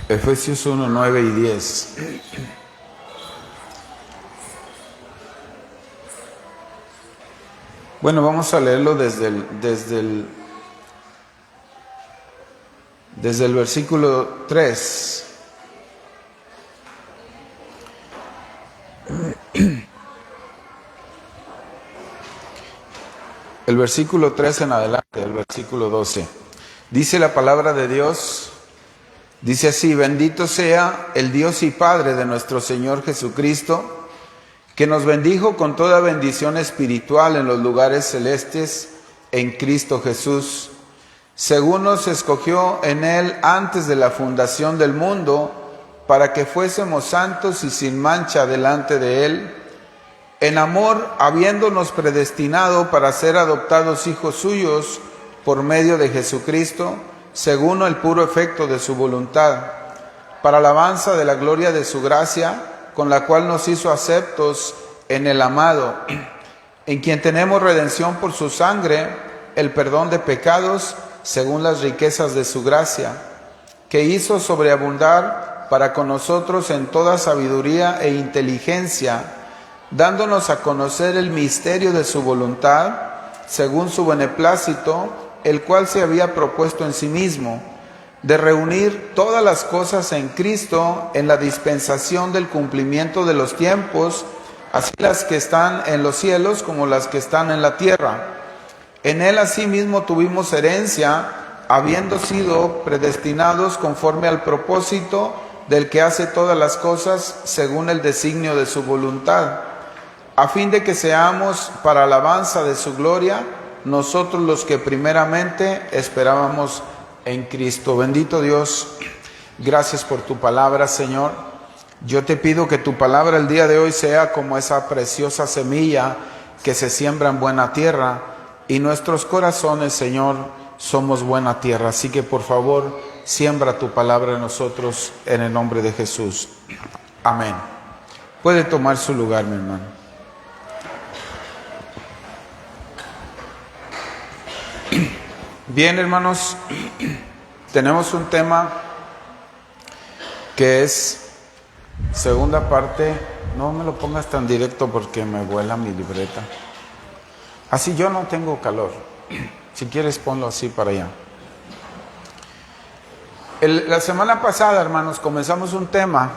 Efesios 1, 9 y 10. Bueno, vamos a leerlo desde el versículo 3. El versículo 3 en adelante, el versículo 12. Dice la palabra de Dios, dice así: bendito sea el Dios y Padre de nuestro Señor Jesucristo, que nos bendijo con toda bendición espiritual en los lugares celestes en Cristo Jesús, según nos escogió en Él antes de la fundación del mundo, para que fuésemos santos y sin mancha delante de Él, en amor, habiéndonos predestinado para ser adoptados hijos suyos por medio de Jesucristo, según el puro efecto de su voluntad, para alabanza de la gloria de su gracia, con la cual nos hizo aceptos en el amado, en quien tenemos redención por su sangre, el perdón de pecados, según las riquezas de su gracia, que hizo sobreabundar para con nosotros en toda sabiduría e inteligencia, dándonos a conocer el misterio de su voluntad, según su beneplácito, el cual se había propuesto en sí mismo, de reunir todas las cosas en Cristo en la dispensación del cumplimiento de los tiempos, así las que están en los cielos como las que están en la tierra. En Él asimismo tuvimos herencia, habiendo sido predestinados conforme al propósito del que hace todas las cosas según el designio de su voluntad, a fin de que seamos para alabanza de su gloria, nosotros los que primeramente esperábamos en Cristo. Bendito Dios, gracias por tu palabra, Señor. Yo te pido que tu palabra el día de hoy sea como esa preciosa semilla que se siembra en buena tierra, y nuestros corazones, Señor, somos buena tierra. Así que por favor, siembra tu palabra en nosotros en el nombre de Jesús. Amén. Puede tomar su lugar, mi hermano. Bien, hermanos, tenemos un tema que es segunda parte. No me lo pongas tan directo porque me vuela mi libreta. Así yo no tengo calor. Si quieres ponlo así para allá. La semana pasada, hermanos, comenzamos un tema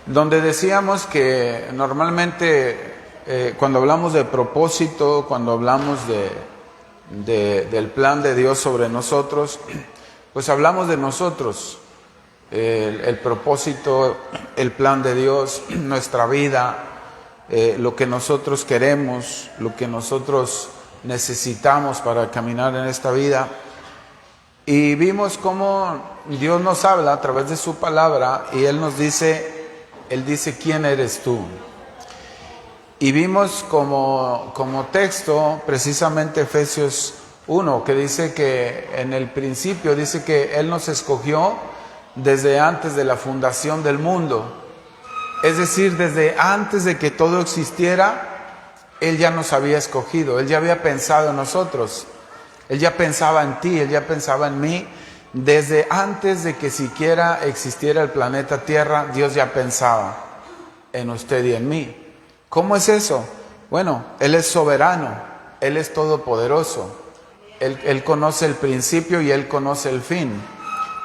donde decíamos que normalmente cuando hablamos de propósito, cuando hablamos del plan de Dios sobre nosotros, pues hablamos de nosotros, el propósito, el plan de Dios, nuestra vida, lo que nosotros queremos, lo que nosotros necesitamos para caminar en esta vida. Y vimos cómo Dios nos habla a través de su palabra y Él dice, ¿quién eres tú? Y vimos como texto precisamente Efesios 1, que dice que en el principio, dice que Él nos escogió desde antes de la fundación del mundo. Es decir, desde antes de que todo existiera, Él ya nos había escogido, Él ya había pensado en nosotros, Él ya pensaba en ti, Él ya pensaba en mí. Desde antes de que siquiera existiera el planeta Tierra, Dios ya pensaba en usted y en mí. ¿Cómo es eso? Bueno, Él es soberano, Él es todopoderoso, Él conoce el principio y Él conoce el fin.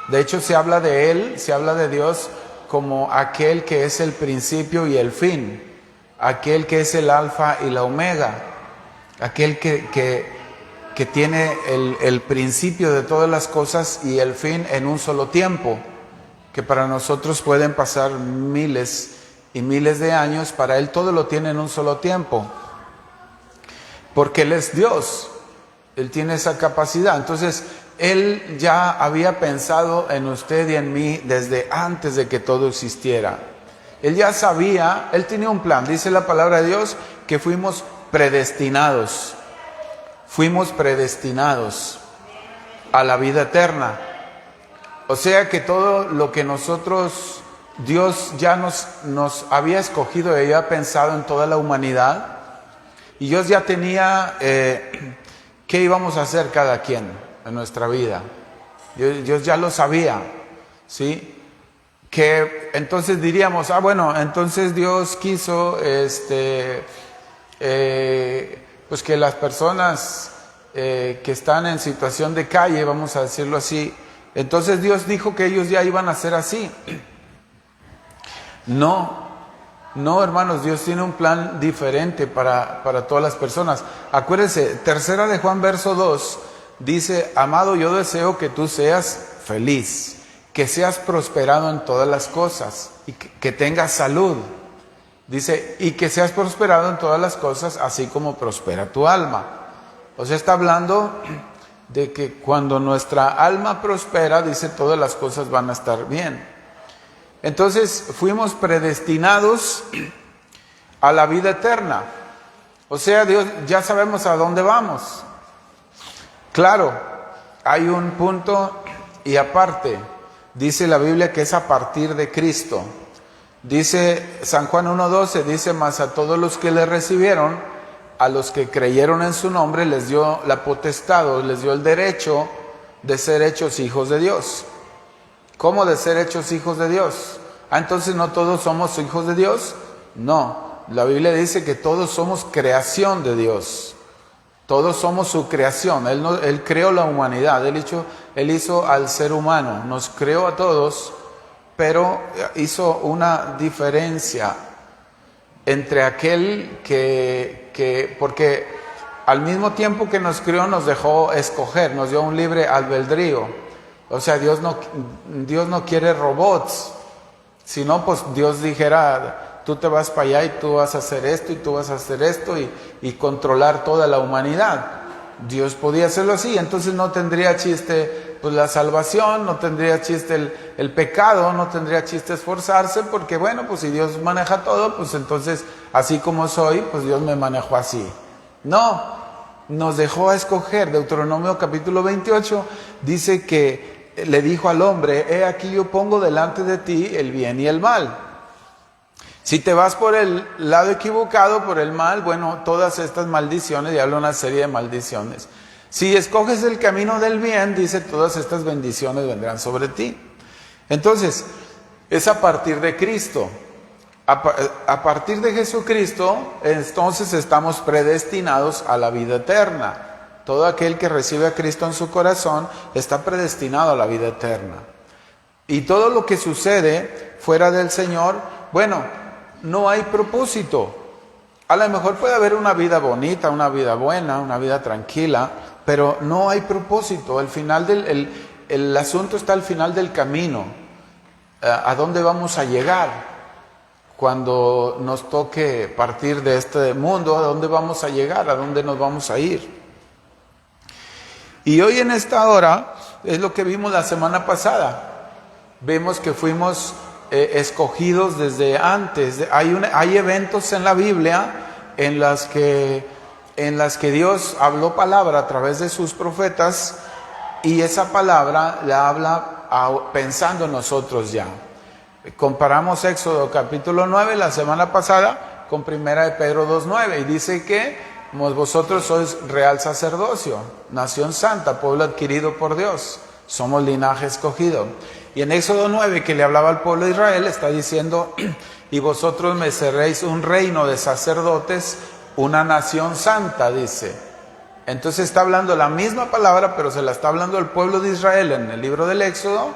De hecho, se habla de Él, se habla de Dios como aquel que es el principio y el fin, aquel que es el alfa y la omega, aquel que tiene el principio de todas las cosas y el fin en un solo tiempo, que para nosotros pueden pasar miles y miles de años, para Él todo lo tiene en un solo tiempo, porque Él es Dios, Él tiene esa capacidad. Entonces, Él ya había pensado en usted y en mí desde antes de que todo existiera. Él ya sabía, Él tenía un plan. Dice la palabra de Dios que fuimos predestinados a la vida eterna. O sea que todo lo que nosotros, Dios ya nos había escogido y había pensado en toda la humanidad, Y Dios ya tenía qué íbamos a hacer cada quien en nuestra vida. Dios ya lo sabía, ¿sí? Que entonces diríamos, bueno, entonces Dios quiso pues que las personas que están en situación de calle, vamos a decirlo así, entonces Dios dijo que ellos ya iban a ser así. No, hermanos, Dios tiene un plan diferente para todas las personas. Acuérdense, 3 de Juan verso 2 dice: amado, yo deseo que tú seas feliz, que seas prosperado en todas las cosas y que tengas salud. Dice, y que seas prosperado en todas las cosas, así como prospera tu alma. O sea, está hablando de que cuando nuestra alma prospera, dice, todas las cosas van a estar bien. Entonces, fuimos predestinados a la vida eterna. O sea, Dios, ya sabemos a dónde vamos. Claro, hay un punto y aparte. Dice la Biblia que es a partir de Cristo. Dice San Juan 1:12, dice: mas a todos los que le recibieron, a los que creyeron en su nombre, les dio la potestad, les dio el derecho de ser hechos hijos de Dios. ¿Cómo de ser hechos hijos de Dios? Entonces ¿no todos somos hijos de Dios? No, la Biblia dice que todos somos creación de Dios. Todos somos su creación. Él creó la humanidad, Él hizo al ser humano, nos creó a todos, pero hizo una diferencia entre aquel porque al mismo tiempo que nos creó nos dejó escoger, nos dio un libre albedrío. O sea, Dios no quiere robots, sino pues Dios dijera: tú te vas para allá y tú vas a hacer esto y tú vas a hacer esto y controlar toda la humanidad. Dios podía hacerlo así, entonces no tendría chiste pues la salvación, no tendría chiste el pecado, no tendría chiste esforzarse, porque bueno, pues si Dios maneja todo, pues entonces así como soy, pues Dios me manejó así. No, nos dejó a escoger. Deuteronomio capítulo 28 dice que le dijo al hombre: he aquí yo pongo delante de ti el bien y el mal. Si te vas por el lado equivocado, por el mal, bueno, todas estas maldiciones, y habla una serie de maldiciones. Si escoges el camino del bien, dice, todas estas bendiciones vendrán sobre ti. Entonces, es a partir de Cristo. A partir de Jesucristo, entonces estamos predestinados a la vida eterna. Todo aquel que recibe a Cristo en su corazón está predestinado a la vida eterna. Y todo lo que sucede fuera del Señor, bueno, no hay propósito. A lo mejor puede haber una vida bonita, una vida buena, una vida tranquila, pero no hay propósito. El asunto está al final del camino. ¿A dónde vamos a llegar? Cuando nos toque partir de este mundo, ¿a dónde vamos a llegar? ¿A dónde nos vamos a ir? Y hoy en esta hora es lo que vimos la semana pasada. Vemos que fuimos escogidos desde antes. Hay eventos en la Biblia en las que Dios habló palabra a través de sus profetas, y esa palabra la habla pensando en nosotros ya. Comparamos Éxodo capítulo 9 la semana pasada con 1 de Pedro 2:9, y dice que vosotros sois real sacerdocio, nación santa, pueblo adquirido por Dios, somos linaje escogido. Y en Éxodo 9, que le hablaba al pueblo de Israel, está diciendo: y vosotros me seréis un reino de sacerdotes, una nación santa, dice. Entonces está hablando la misma palabra, pero se la está hablando al pueblo de Israel en el libro del Éxodo,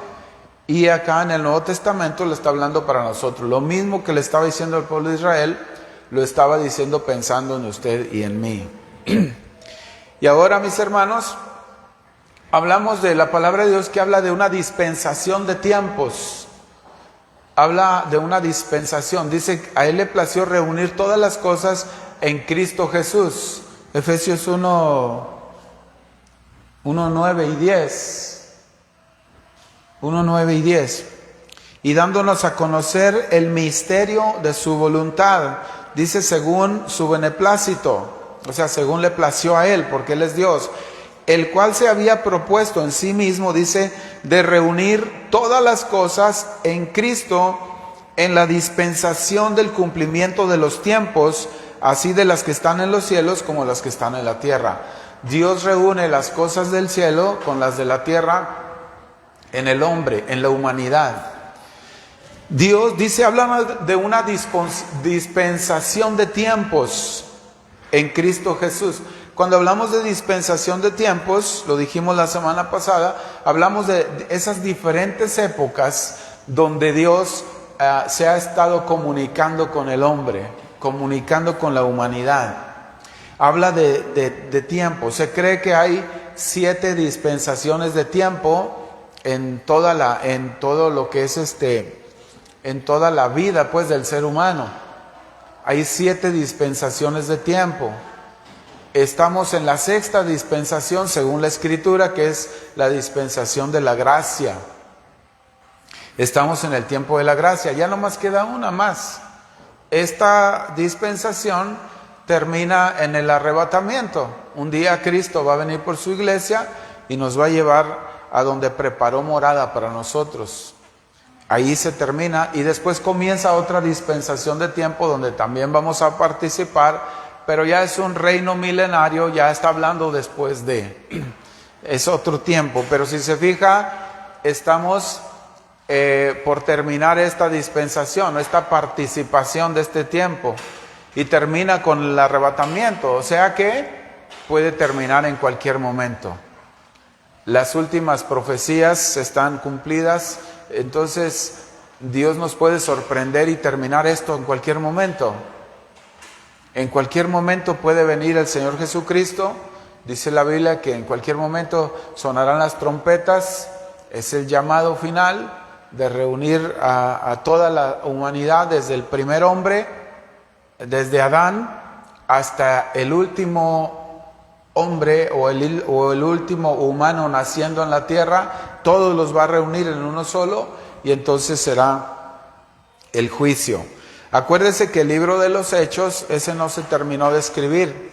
y acá en el Nuevo Testamento le está hablando para nosotros. Lo mismo que le estaba diciendo al pueblo de Israel, lo estaba diciendo pensando en usted y en mí. Y ahora, mis hermanos, hablamos de la palabra de Dios, que habla de una dispensación de tiempos. Habla de una dispensación. Dice, a Él le plació reunir todas las cosas en Cristo Jesús. Efesios 1:9 y 10. 1:9 y 10. Y dándonos a conocer el misterio de su voluntad. Dice, según su beneplácito. O sea, según le plació a Él, porque Él es Dios. El cual se había propuesto en sí mismo, dice, de reunir todas las cosas en Cristo, en la dispensación del cumplimiento de los tiempos, así de las que están en los cielos como las que están en la tierra. Dios reúne las cosas del cielo con las de la tierra en el hombre, en la humanidad. Dios dice, habla de una dispensación de tiempos en Cristo Jesús. Cuando hablamos de dispensación de tiempos, lo dijimos la semana pasada, hablamos de esas diferentes épocas donde Dios se ha estado comunicando con el hombre, comunicando con la humanidad. Habla de tiempo. Se cree que hay 7 dispensaciones de tiempo en toda la vida pues del ser humano. Hay 7 dispensaciones de tiempo. Estamos en la 6ª dispensación según la Escritura, que es la dispensación de la gracia. Estamos en el tiempo de la gracia. Ya nomás queda una más. Esta dispensación termina en el arrebatamiento. Un día Cristo va a venir por su iglesia y nos va a llevar a donde preparó morada para nosotros. Ahí se termina y después comienza otra dispensación de tiempo donde también vamos a participar, pero ya es un reino milenario, ya está hablando después es otro tiempo. Pero si se fija, estamos por terminar esta dispensación, esta participación de este tiempo, y termina con el arrebatamiento, o sea que puede terminar en cualquier momento. Las últimas profecías están cumplidas, entonces Dios nos puede sorprender y terminar esto en cualquier momento. En cualquier momento puede venir el Señor Jesucristo. Dice la Biblia que en cualquier momento sonarán las trompetas. Es el llamado final de reunir a toda la humanidad, desde el primer hombre, desde Adán, hasta el último hombre o el último humano naciendo en la tierra. Todos los va a reunir en uno solo y entonces será el juicio. Acuérdese que el libro de los Hechos, ese no se terminó de escribir,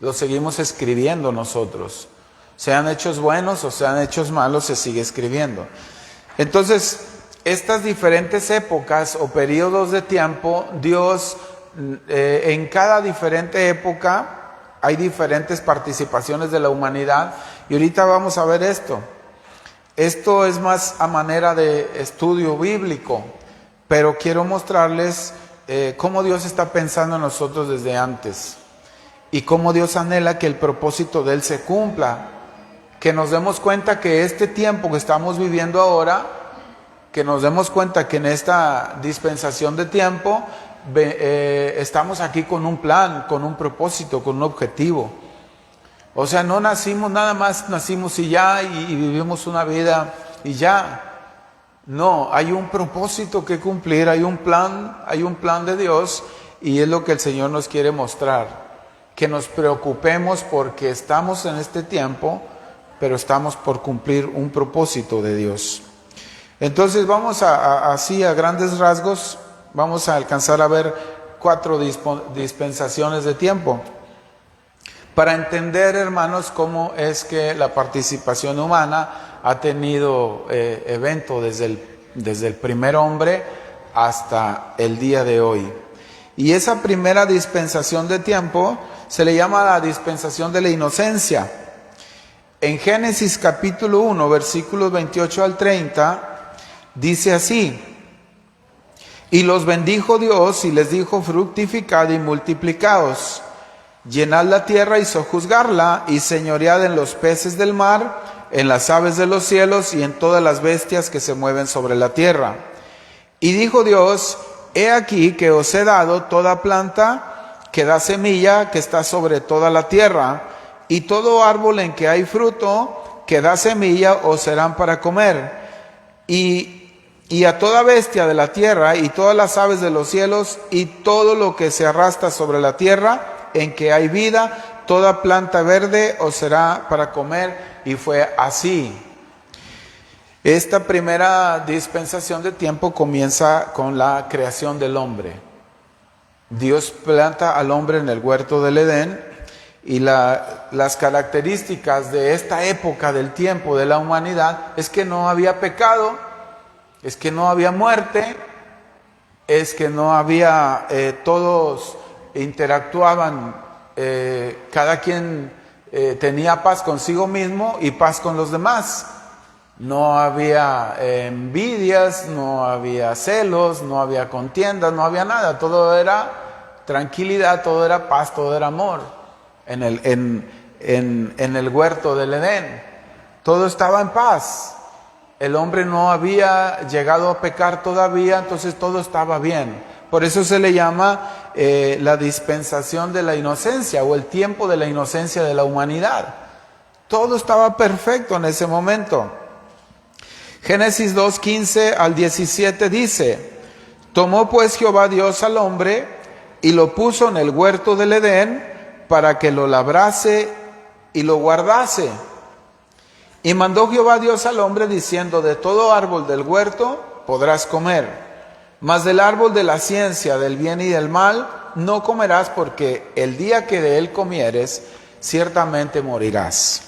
lo seguimos escribiendo nosotros. Sean hechos buenos o sean hechos malos, se sigue escribiendo. Entonces, estas diferentes épocas o periodos de tiempo, Dios en cada diferente época hay diferentes participaciones de la humanidad, y ahorita vamos a ver esto. Esto es más a manera de estudio bíblico, pero quiero mostrarles cómo Dios está pensando en nosotros desde antes y cómo Dios anhela que el propósito de Él se cumpla, que nos demos cuenta que este tiempo que estamos viviendo ahora, que nos demos cuenta que en esta dispensación de tiempo estamos aquí con un plan, con un propósito, con un objetivo. O sea, no nacimos nada más, nacimos y ya, y vivimos una vida y ya. No, hay un propósito que cumplir, hay un plan de Dios, y es lo que el Señor nos quiere mostrar. Que nos preocupemos porque estamos en este tiempo, pero estamos por cumplir un propósito de Dios. Entonces vamos así a grandes rasgos, vamos a alcanzar a ver 4 dispensaciones de tiempo. Para entender, hermanos, cómo es que la participación humana ha tenido evento desde el primer hombre hasta el día de hoy. Y esa primera dispensación de tiempo se le llama la dispensación de la inocencia. En Génesis capítulo 1, versículos 28 al 30, dice así: y los bendijo Dios y les dijo: fructificad y multiplicaos, llenad la tierra y sojuzgarla, y señoread en los peces del mar, en las aves de los cielos y en todas las bestias que se mueven sobre la tierra. Y dijo Dios: he aquí que os he dado toda planta que da semilla, que está sobre toda la tierra, y todo árbol en que hay fruto que da semilla os serán para comer, y a toda bestia de la tierra y todas las aves de los cielos y todo lo que se arrastra sobre la tierra en que hay vida, toda planta verde os será para comer. Y fue así. Esta primera dispensación de tiempo comienza con la creación del hombre. Dios planta al hombre en el huerto del Edén, y las características de esta época del tiempo de la humanidad es que no había pecado, es que no había muerte, es que no había todos interactuaban, cada quien tenía paz consigo mismo y paz con los demás. No había envidias, no había celos, no había contiendas, no había nada. Todo era tranquilidad, todo era paz, todo era amor en el huerto del Edén. Todo estaba en paz. El hombre no había llegado a pecar todavía, entonces todo estaba bien. Por eso se le llama la dispensación de la inocencia o el tiempo de la inocencia de la humanidad. Todo estaba perfecto en ese momento. Génesis 2, 15 al 17 dice: tomó pues Jehová Dios al hombre y lo puso en el huerto del Edén para que lo labrase y lo guardase. Y mandó Jehová Dios al hombre diciendo: de todo árbol del huerto podrás comer, mas del árbol de la ciencia del bien y del mal no comerás, porque el día que de él comieres ciertamente morirás.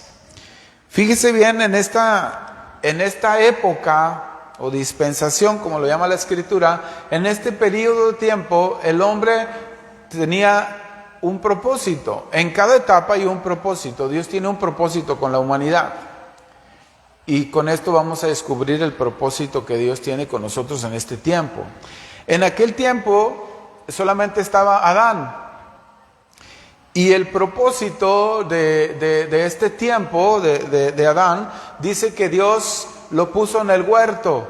Fíjese bien, en esta época o dispensación, como lo llama la Escritura, en este periodo de tiempo el hombre tenía un propósito. En cada etapa hay un propósito. Dios tiene un propósito con la humanidad. Y con esto vamos a descubrir el propósito que Dios tiene con nosotros en este tiempo. En aquel tiempo solamente estaba Adán. Y el propósito de este tiempo de Adán, dice que Dios lo puso en el huerto.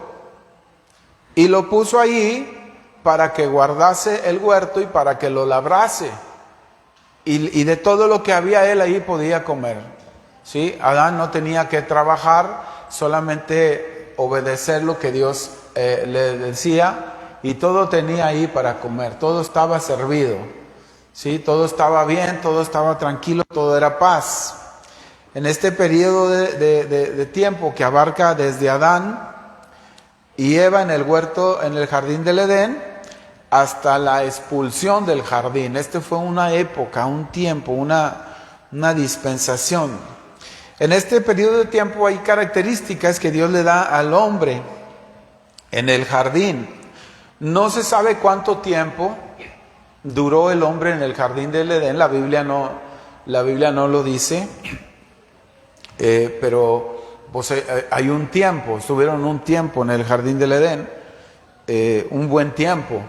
Y lo puso ahí para que guardase el huerto y para que lo labrase. Y de todo lo que había él ahí podía comer. ¿Sí? Adán no tenía que trabajar, solamente obedecer lo que Dios le decía, y todo tenía ahí para comer, todo estaba servido, ¿sí? Todo estaba bien, todo estaba tranquilo, todo era paz. En este periodo de tiempo que abarca desde Adán y Eva en el huerto, en el jardín del Edén, hasta la expulsión del jardín. Este fue una época, un tiempo, una dispensación. En este periodo de tiempo hay características que Dios le da al hombre en el jardín. No se sabe cuánto tiempo duró el hombre en el jardín del Edén. La Biblia no lo dice, pero pues, hay un tiempo. Estuvieron un tiempo en el jardín del Edén, un buen tiempo.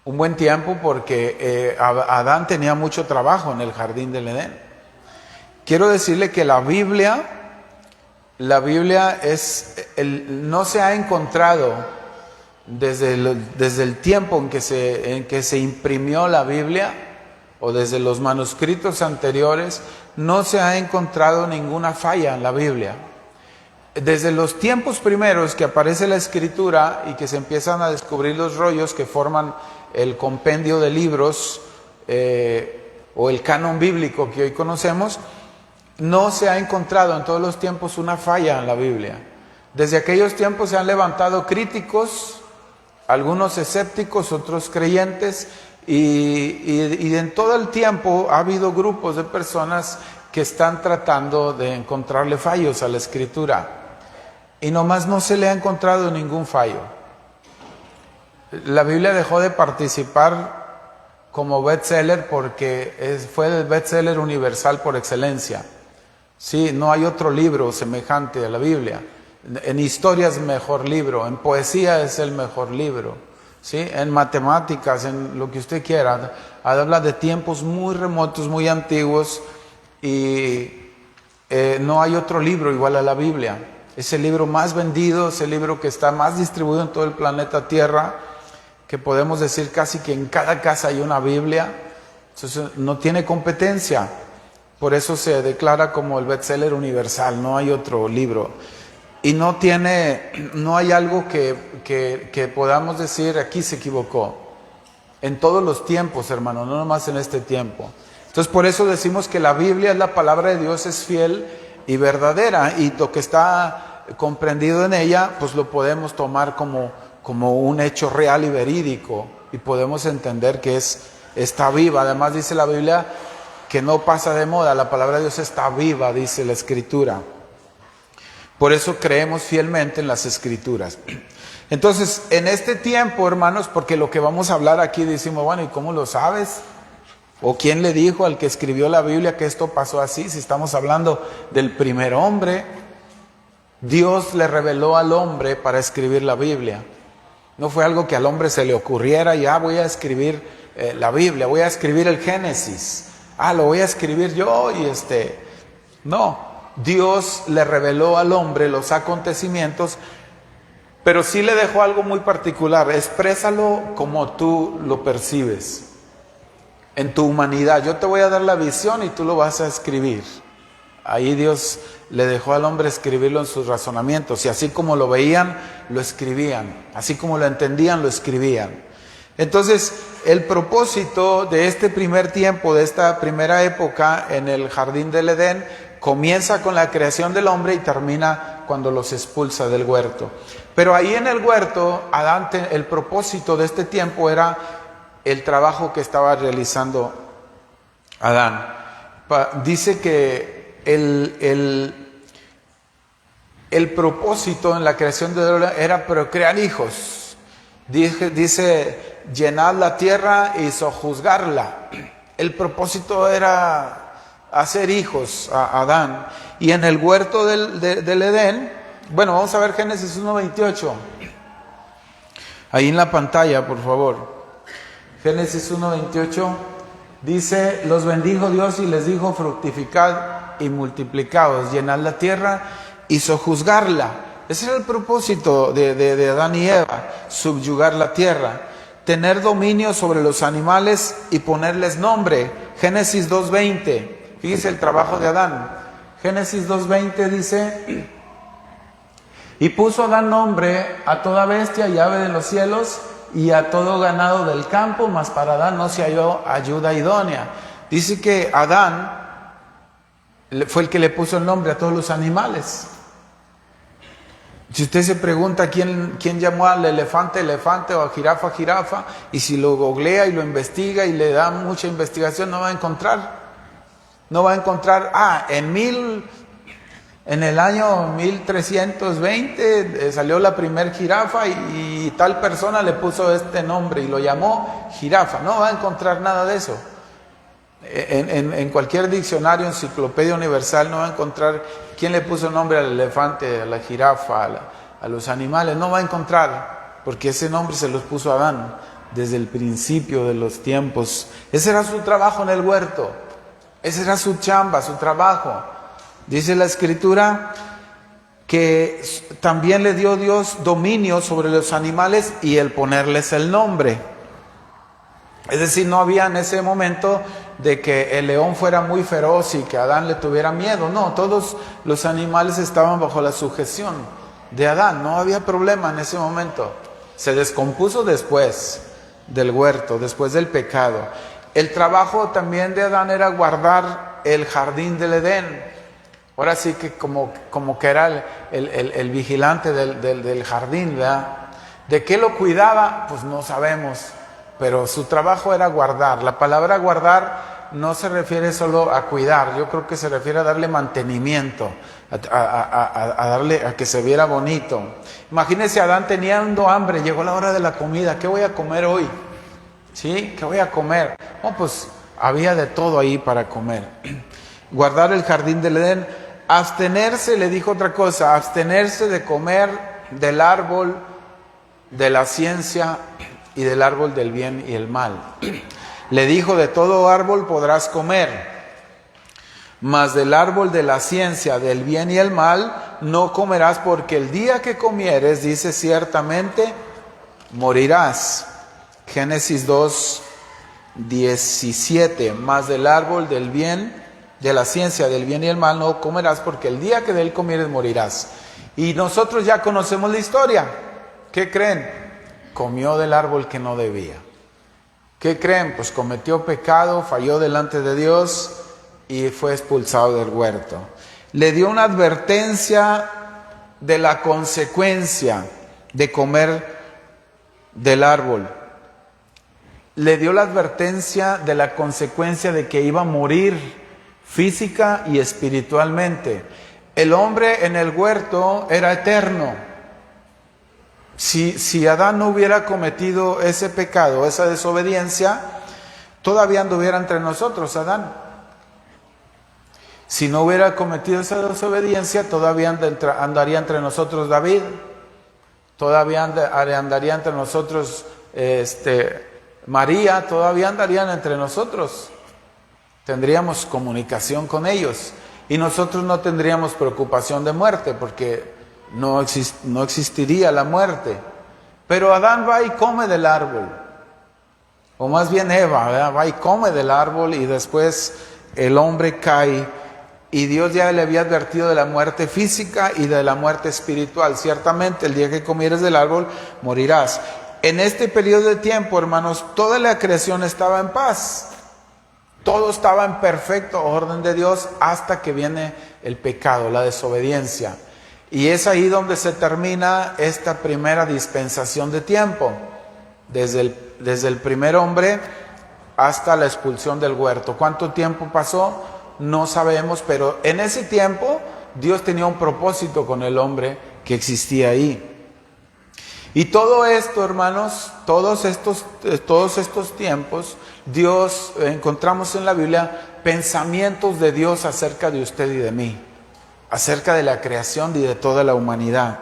Un buen tiempo porque Adán tenía mucho trabajo en el jardín del Edén. Quiero decirle que la Biblia no se ha encontrado desde el tiempo en que se imprimió la Biblia, o desde los manuscritos anteriores, no se ha encontrado ninguna falla en la Biblia. Desde los tiempos primeros que aparece la Escritura y que se empiezan a descubrir los rollos que forman el compendio de libros o el canon bíblico que hoy conocemos, no se ha encontrado en todos los tiempos una falla en la Biblia. Desde aquellos tiempos se han levantado críticos, algunos escépticos, otros creyentes, y en todo el tiempo ha habido grupos de personas que están tratando de encontrarle fallos a la Escritura, y nomás no se le ha encontrado ningún fallo. La Biblia dejó de participar como bestseller porque fue el bestseller universal por excelencia. Sí, no hay otro libro semejante a la Biblia. En historia es el mejor libro, en poesía es el mejor libro, ¿sí? En matemáticas, en lo que usted quiera. Habla de tiempos muy remotos, muy antiguos, y no hay otro libro igual a la Biblia. Es el libro más vendido, es el libro que está más distribuido en todo el planeta Tierra, que podemos decir casi que en cada casa hay una Biblia. Entonces no tiene competencia. Por eso se declara como el bestseller universal, no hay otro libro. Y no hay algo que podamos decir, aquí se equivocó. En todos los tiempos, hermano, no nomás en este tiempo. Entonces por eso decimos que la Biblia es la palabra de Dios, es fiel y verdadera. Y lo que está comprendido en ella, pues lo podemos tomar como un hecho real y verídico. Y podemos entender que está viva. Además dice la Biblia que no pasa de moda, la palabra de Dios está viva, dice la Escritura. Por eso creemos fielmente en las Escrituras. Entonces, en este tiempo, hermanos, porque lo que vamos a hablar aquí, decimos, bueno, ¿y cómo lo sabes? ¿O quién le dijo al que escribió la Biblia que esto pasó así? Si estamos hablando del primer hombre, Dios le reveló al hombre para escribir la Biblia. No fue algo que al hombre se le ocurriera, ya voy a escribir la Biblia, voy a escribir el Génesis. Lo voy a escribir yo No, Dios le reveló al hombre los acontecimientos, pero sí le dejó algo muy particular: exprésalo como tú lo percibes, en tu humanidad. Yo te voy a dar la visión y tú lo vas a escribir. Ahí Dios le dejó al hombre escribirlo en sus razonamientos, y así como lo veían, lo escribían, así como lo entendían, lo escribían. Entonces, el propósito de este primer tiempo, de esta primera época en el jardín del Edén, comienza con la creación del hombre y termina cuando los expulsa del huerto. Pero ahí en el huerto, Adán, el propósito de este tiempo era el trabajo que estaba realizando Adán. Dice que el propósito en la creación de Adán era procrear hijos. Dice llenad la tierra y sojuzgarla. El propósito era hacer hijos a Adán. Y en el huerto del Edén, bueno, vamos a ver Génesis 1:28. Ahí en la pantalla, por favor. Génesis 1:28 dice: los bendijo Dios y les dijo: fructificad y multiplicaos, llenad la tierra y sojuzgarla. Ese era el propósito de Adán y Eva: subyugar la tierra, tener dominio sobre los animales y ponerles nombre. Génesis 2:20, fíjese el trabajo de Adán. Génesis 2:20 dice: y puso Adán nombre a toda bestia y ave de los cielos y a todo ganado del campo, mas para Adán no se halló ayuda idónea. Dice que Adán fue el que le puso el nombre a todos los animales. Si usted se pregunta quién llamó al elefante elefante o a jirafa jirafa, y si lo googlea y lo investiga y le da mucha investigación, no va a encontrar. En el año 1320 salió la primer jirafa y tal persona le puso este nombre y lo llamó jirafa. No va a encontrar nada de eso. En cualquier diccionario, enciclopedia universal, no va a encontrar quién le puso nombre al elefante, a la jirafa, a los animales. No va a encontrar, porque ese nombre se los puso Adán desde el principio de los tiempos. Ese era su trabajo en el huerto. Esa era su chamba, su trabajo. Dice la Escritura que también le dio Dios dominio sobre los animales y el ponerles el nombre. Es decir, no había en ese momento de que el león fuera muy feroz y que Adán le tuviera miedo. No, todos los animales estaban bajo la sujeción de Adán. No había problema en ese momento. Se descompuso después del huerto, después del pecado. El trabajo también de Adán era guardar el jardín del Edén. Ahora sí que como que era el vigilante del jardín, ¿verdad? ¿De qué lo cuidaba? Pues no sabemos, pero su trabajo era guardar. La palabra guardar no se refiere solo a cuidar, yo creo que se refiere a darle mantenimiento, a que se viera bonito. Imagínense, Adán teniendo hambre, llegó la hora de la comida. ¿Qué voy a comer hoy? ¿Sí? ¿Qué voy a comer? Oh, pues había de todo ahí para comer. Guardar el jardín del Edén. Abstenerse, le dijo otra cosa: abstenerse de comer del árbol de la ciencia y del árbol del bien y el mal. Le dijo: de todo árbol podrás comer, mas del árbol de la ciencia, del bien y el mal, no comerás, porque el día que comieres, dice, ciertamente morirás. Génesis 2:17, mas del árbol del bien, de la ciencia, del bien y el mal, no comerás, porque el día que de él comieres morirás. Y nosotros ya conocemos la historia. ¿Qué creen? Comió del árbol que no debía. ¿Qué creen? Pues cometió pecado, falló delante de Dios y fue expulsado del huerto. Le dio una advertencia de la consecuencia de comer del árbol. Le dio la advertencia de la consecuencia de que iba a morir física y espiritualmente. El hombre en el huerto era eterno. Si Adán no hubiera cometido ese pecado, esa desobediencia, todavía anduviera entre nosotros Adán. Si no hubiera cometido esa desobediencia, todavía andaría entre nosotros David, todavía andaría entre nosotros María, todavía andarían entre nosotros. Tendríamos comunicación con ellos y nosotros no tendríamos preocupación de muerte porque no existiría la muerte. Pero Adán va y come del árbol, o más bien Eva, ¿verdad? Va y come del árbol y después el hombre cae y Dios ya le había advertido de la muerte física y de la muerte espiritual. Ciertamente el día que comieres del árbol morirás. En este periodo de tiempo, hermanos, toda la creación estaba en paz. Todo estaba en perfecto orden de Dios hasta que viene el pecado, la desobediencia. Y es ahí donde se termina esta primera dispensación de tiempo. Desde el primer hombre hasta la expulsión del huerto. ¿Cuánto tiempo pasó? No sabemos, pero en ese tiempo Dios tenía un propósito con el hombre que existía ahí. Y todo esto, hermanos, todos estos tiempos, Dios, encontramos en la Biblia pensamientos de Dios acerca de usted y de mí, acerca de la creación y de toda la humanidad.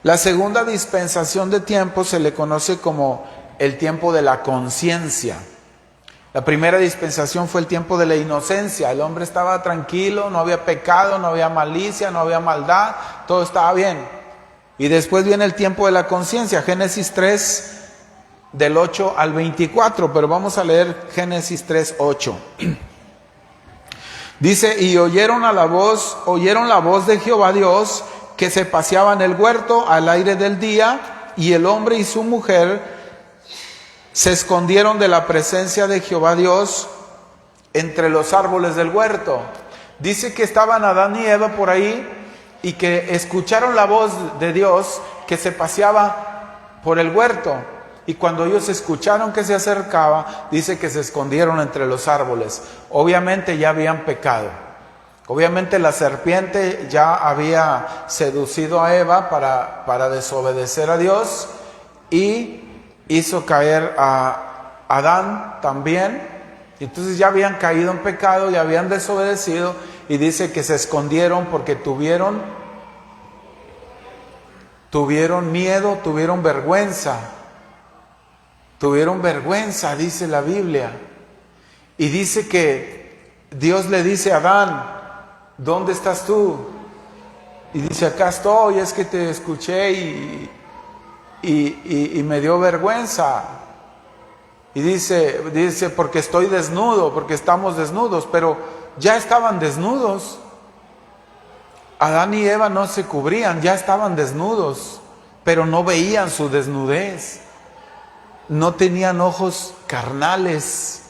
La segunda dispensación de tiempo se le conoce como el tiempo de la conciencia. La primera dispensación fue el tiempo de la inocencia. El hombre estaba tranquilo, no había pecado, no había malicia, no había maldad, todo estaba bien. Y después viene el tiempo de la conciencia, Génesis 3, del 8 al 24, pero vamos a leer Génesis 3, 8. Dice, y oyeron la voz de Jehová Dios, que se paseaba en el huerto al aire del día, y el hombre y su mujer se escondieron de la presencia de Jehová Dios entre los árboles del huerto. Dice que estaban Adán y Eva por ahí y que escucharon la voz de Dios que se paseaba por el huerto. Y cuando ellos escucharon que se acercaba, dice que se escondieron entre los árboles. Obviamente ya habían pecado. Obviamente la serpiente ya había seducido a Eva para desobedecer a Dios y hizo caer a Adán también. Entonces ya habían caído en pecado, ya habían desobedecido, y dice que se escondieron porque tuvieron miedo, tuvieron vergüenza, dice la Biblia. Y dice que Dios le dice a Adán, ¿dónde estás tú? Y dice, acá estoy, es que te escuché y me dio vergüenza. Y dice, porque estoy desnudo, porque estamos desnudos, pero ya estaban desnudos. Adán y Eva no se cubrían, ya estaban desnudos, pero no veían su desnudez. No tenían ojos carnales.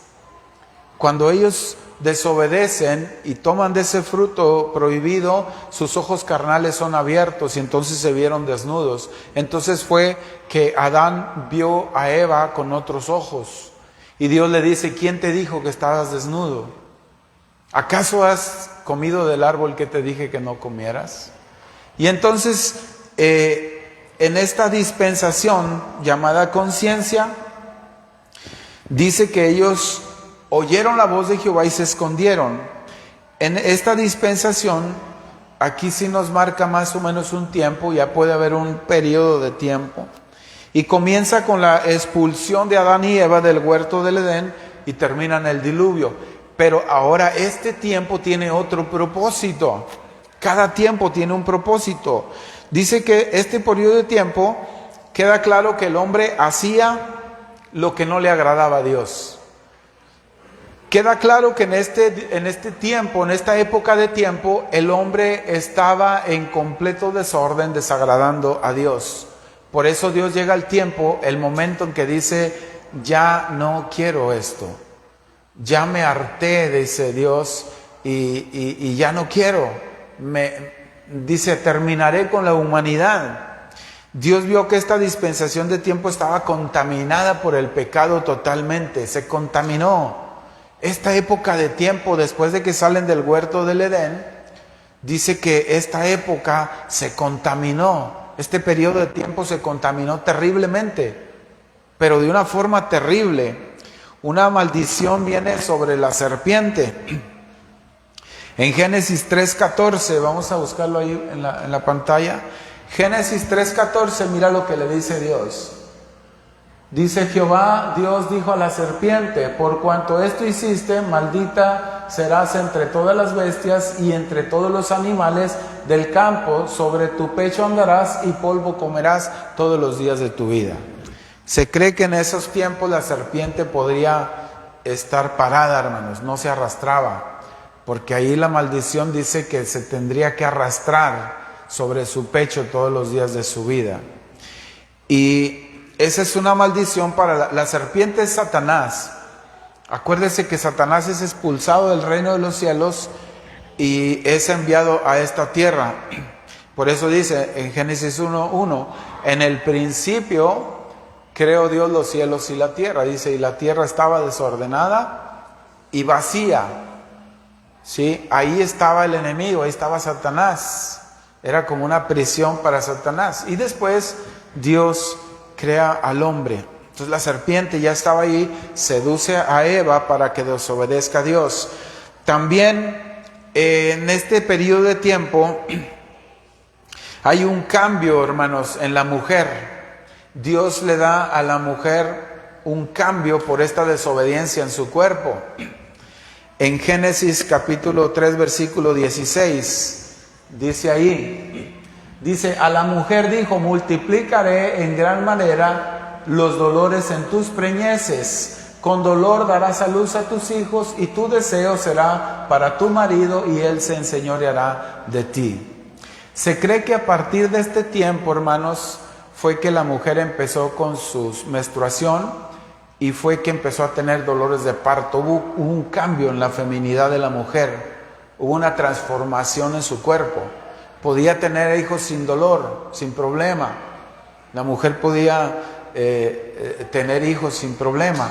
Cuando ellos desobedecen y toman de ese fruto prohibido, sus ojos carnales son abiertos y entonces se vieron desnudos. Entonces fue que Adán vio a Eva con otros ojos. Y Dios le dice, ¿quién te dijo que estabas desnudo? ¿Acaso has comido del árbol que te dije que no comieras? Y entonces, en esta dispensación llamada conciencia, dice que ellos oyeron la voz de Jehová y se escondieron. En esta dispensación, aquí sí nos marca más o menos un tiempo, ya puede haber un periodo de tiempo. Y comienza con la expulsión de Adán y Eva del huerto del Edén y termina en el diluvio. Pero ahora este tiempo tiene otro propósito. Cada tiempo tiene un propósito. Dice que este periodo de tiempo queda claro que el hombre hacía lo que no le agradaba a Dios. Queda claro que en este tiempo, en esta época de tiempo, el hombre estaba en completo desorden, desagradando a Dios. Por eso Dios llega al tiempo, el momento en que dice, ya no quiero esto. Ya me harté, dice Dios, y ya no quiero. Dice, terminaré con la humanidad. Dios vio que esta dispensación de tiempo estaba contaminada por el pecado totalmente, se contaminó. Esta época de tiempo, después de que salen del huerto del Edén, dice que esta época se contaminó. Este periodo de tiempo se contaminó terriblemente, pero de una forma terrible. Una maldición viene sobre la serpiente. En Génesis 3:14, vamos a buscarlo ahí en la pantalla. Génesis 3:14, mira lo que le dice Dios. Dice Jehová, Dios dijo a la serpiente: por cuanto esto hiciste, maldita serás entre todas las bestias y entre todos los animales del campo, sobre tu pecho andarás y polvo comerás todos los días de tu vida. Se cree que en esos tiempos la serpiente podría estar parada, hermanos, no se arrastraba, porque ahí la maldición dice que se tendría que arrastrar sobre su pecho todos los días de su vida. Y esa es una maldición para la serpiente es Satanás. Acuérdese que Satanás es expulsado del reino de los cielos y es enviado a esta tierra. Por eso dice en Génesis 1:1, en el principio creó Dios los cielos y la tierra. Dice, y la tierra estaba desordenada y vacía. ¿Sí? Ahí estaba el enemigo, ahí estaba Satanás. Era como una prisión para Satanás. Y después Dios crea al hombre. Entonces la serpiente ya estaba ahí, seduce a Eva para que desobedezca a Dios. También en este periodo de tiempo hay un cambio, hermanos, en la mujer. Dios le da a la mujer un cambio por esta desobediencia en su cuerpo. En Génesis capítulo 3 versículo 16 dice ahí, dice, a la mujer dijo, multiplicaré en gran manera los dolores en tus preñeces, con dolor darás a luz a tus hijos y tu deseo será para tu marido y él se enseñoreará de ti. Se cree que a partir de este tiempo, hermanos, fue que la mujer empezó con su menstruación y fue que empezó a tener dolores de parto. Hubo un cambio en la feminidad de la mujer, hubo una transformación en su cuerpo. Podía tener hijos sin dolor, sin problema. La mujer podía tener hijos sin problema.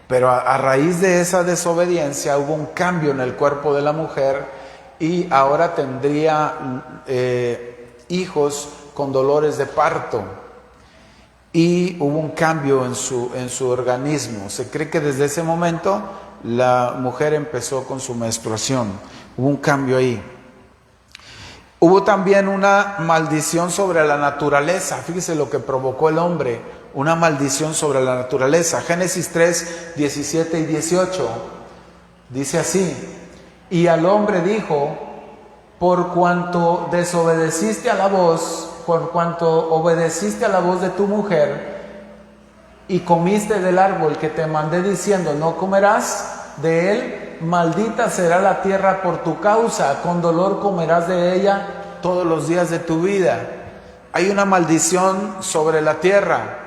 Pero a raíz de esa desobediencia hubo un cambio en el cuerpo de la mujer y ahora tendría hijos con dolores de parto. Y hubo un cambio en su organismo. Se cree que desde ese momento la mujer empezó con su menstruación. Hubo un cambio ahí. Hubo también una maldición sobre la naturaleza. Fíjese lo que provocó el hombre, una maldición sobre la naturaleza. Génesis 3, 17 y 18 dice así: y al hombre dijo, por cuanto desobedeciste a la voz, por cuanto obedeciste a la voz de tu mujer y comiste del árbol que te mandé diciendo, no comerás de él, maldita será la tierra por tu causa, con dolor comerás de ella todos los días de tu vida. Hay una maldición sobre la tierra.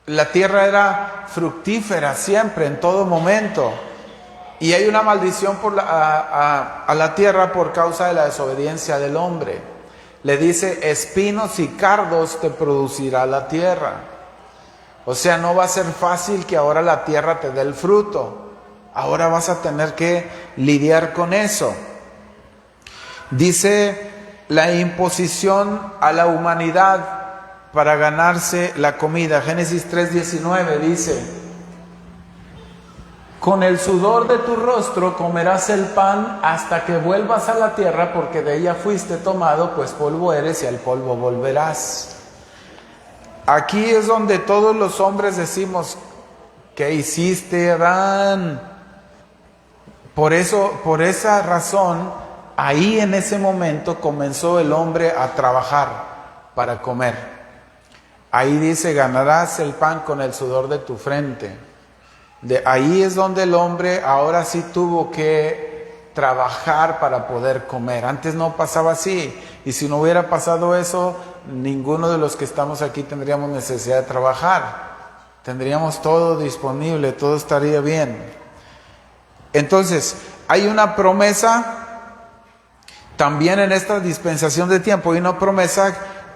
La tierra era fructífera siempre, en todo momento. Y hay una maldición a la tierra por causa de la desobediencia del hombre. Le dice, espinos y cardos te producirá la tierra. O sea, no va a ser fácil que ahora la tierra te dé el fruto. Ahora vas a tener que lidiar con eso. Dice la imposición a la humanidad para ganarse la comida. Génesis 3:19 dice, con el sudor de tu rostro comerás el pan hasta que vuelvas a la tierra, porque de ella fuiste tomado, pues polvo eres y al polvo volverás. Aquí es donde todos los hombres decimos, ¿qué hiciste, Adán? Por esa razón, ahí en ese momento comenzó el hombre a trabajar para comer. Ahí dice, ganarás el pan con el sudor de tu frente. De ahí es donde el hombre ahora sí tuvo que trabajar para poder comer. Antes no pasaba así. Y si no hubiera pasado eso, ninguno de los que estamos aquí tendríamos necesidad de trabajar. Tendríamos todo disponible, todo estaría bien. Entonces, hay una promesa también en esta dispensación de tiempo. Hay una promesa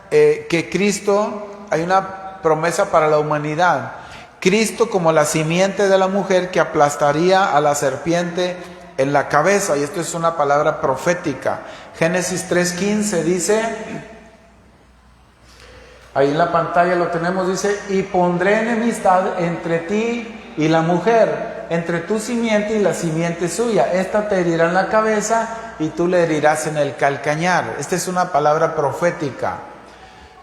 que Cristo, hay una promesa para la humanidad. Cristo como la simiente de la mujer que aplastaría a la serpiente en la cabeza. Y esto es una palabra profética. Génesis 3:15 dice, Ahí en la pantalla lo tenemos, dice, y pondré enemistad entre ti y la mujer, entre tu simiente y la simiente suya. Esta te herirá en la cabeza y tú le herirás en el calcañar. Esta es una palabra profética.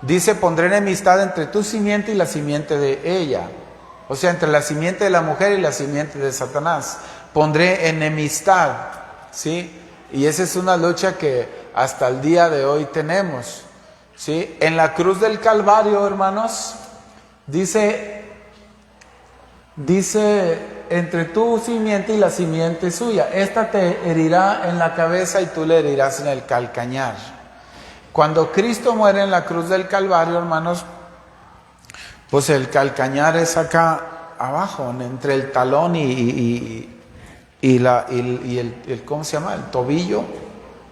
Dice, pondré enemistad entre tu simiente y la simiente de ella. O sea, entre la simiente de la mujer y la simiente de Satanás. Pondré enemistad, ¿sí? Y esa es una lucha que hasta el día de hoy tenemos, ¿sí? En la cruz del Calvario, hermanos, dice entre tu simiente y la simiente suya. Esta te herirá en la cabeza y tú le herirás en el calcañar. Cuando Cristo muere en la cruz del Calvario, hermanos, pues el calcañar es acá abajo, entre el talón y el ¿cómo se llama? El tobillo,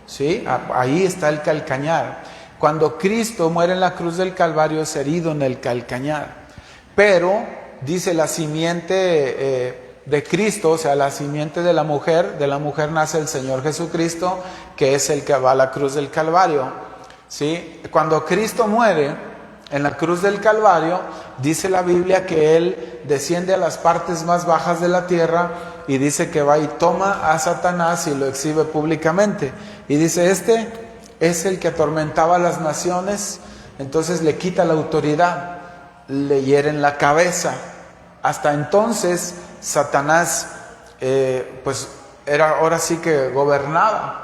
¿sí? Ahí está el calcañar. Cuando Cristo muere en la cruz del Calvario es herido en el calcañar. Pero, dice, la simiente de Cristo, o sea, la simiente de la mujer nace el Señor Jesucristo, que es el que va a la cruz del Calvario, ¿sí? Cuando Cristo muere en la cruz del Calvario, dice la Biblia que Él desciende a las partes más bajas de la tierra y dice que va y toma a Satanás y lo exhibe públicamente. Y dice, este es el que atormentaba a las naciones, entonces le quita la autoridad, le hiere en la cabeza. Hasta entonces Satanás pues era ahora sí que gobernaba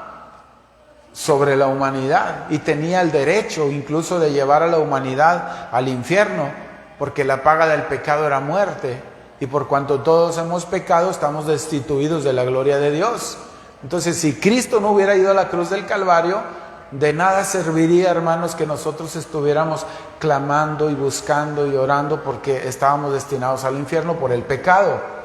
sobre la humanidad y tenía el derecho incluso de llevar a la humanidad al infierno, porque la paga del pecado era muerte, y por cuanto todos hemos pecado estamos destituidos de la gloria de Dios. Entonces, si Cristo no hubiera ido a la cruz del Calvario, de nada serviría, hermanos, que nosotros estuviéramos clamando y buscando y orando, porque estábamos destinados al infierno por el pecado.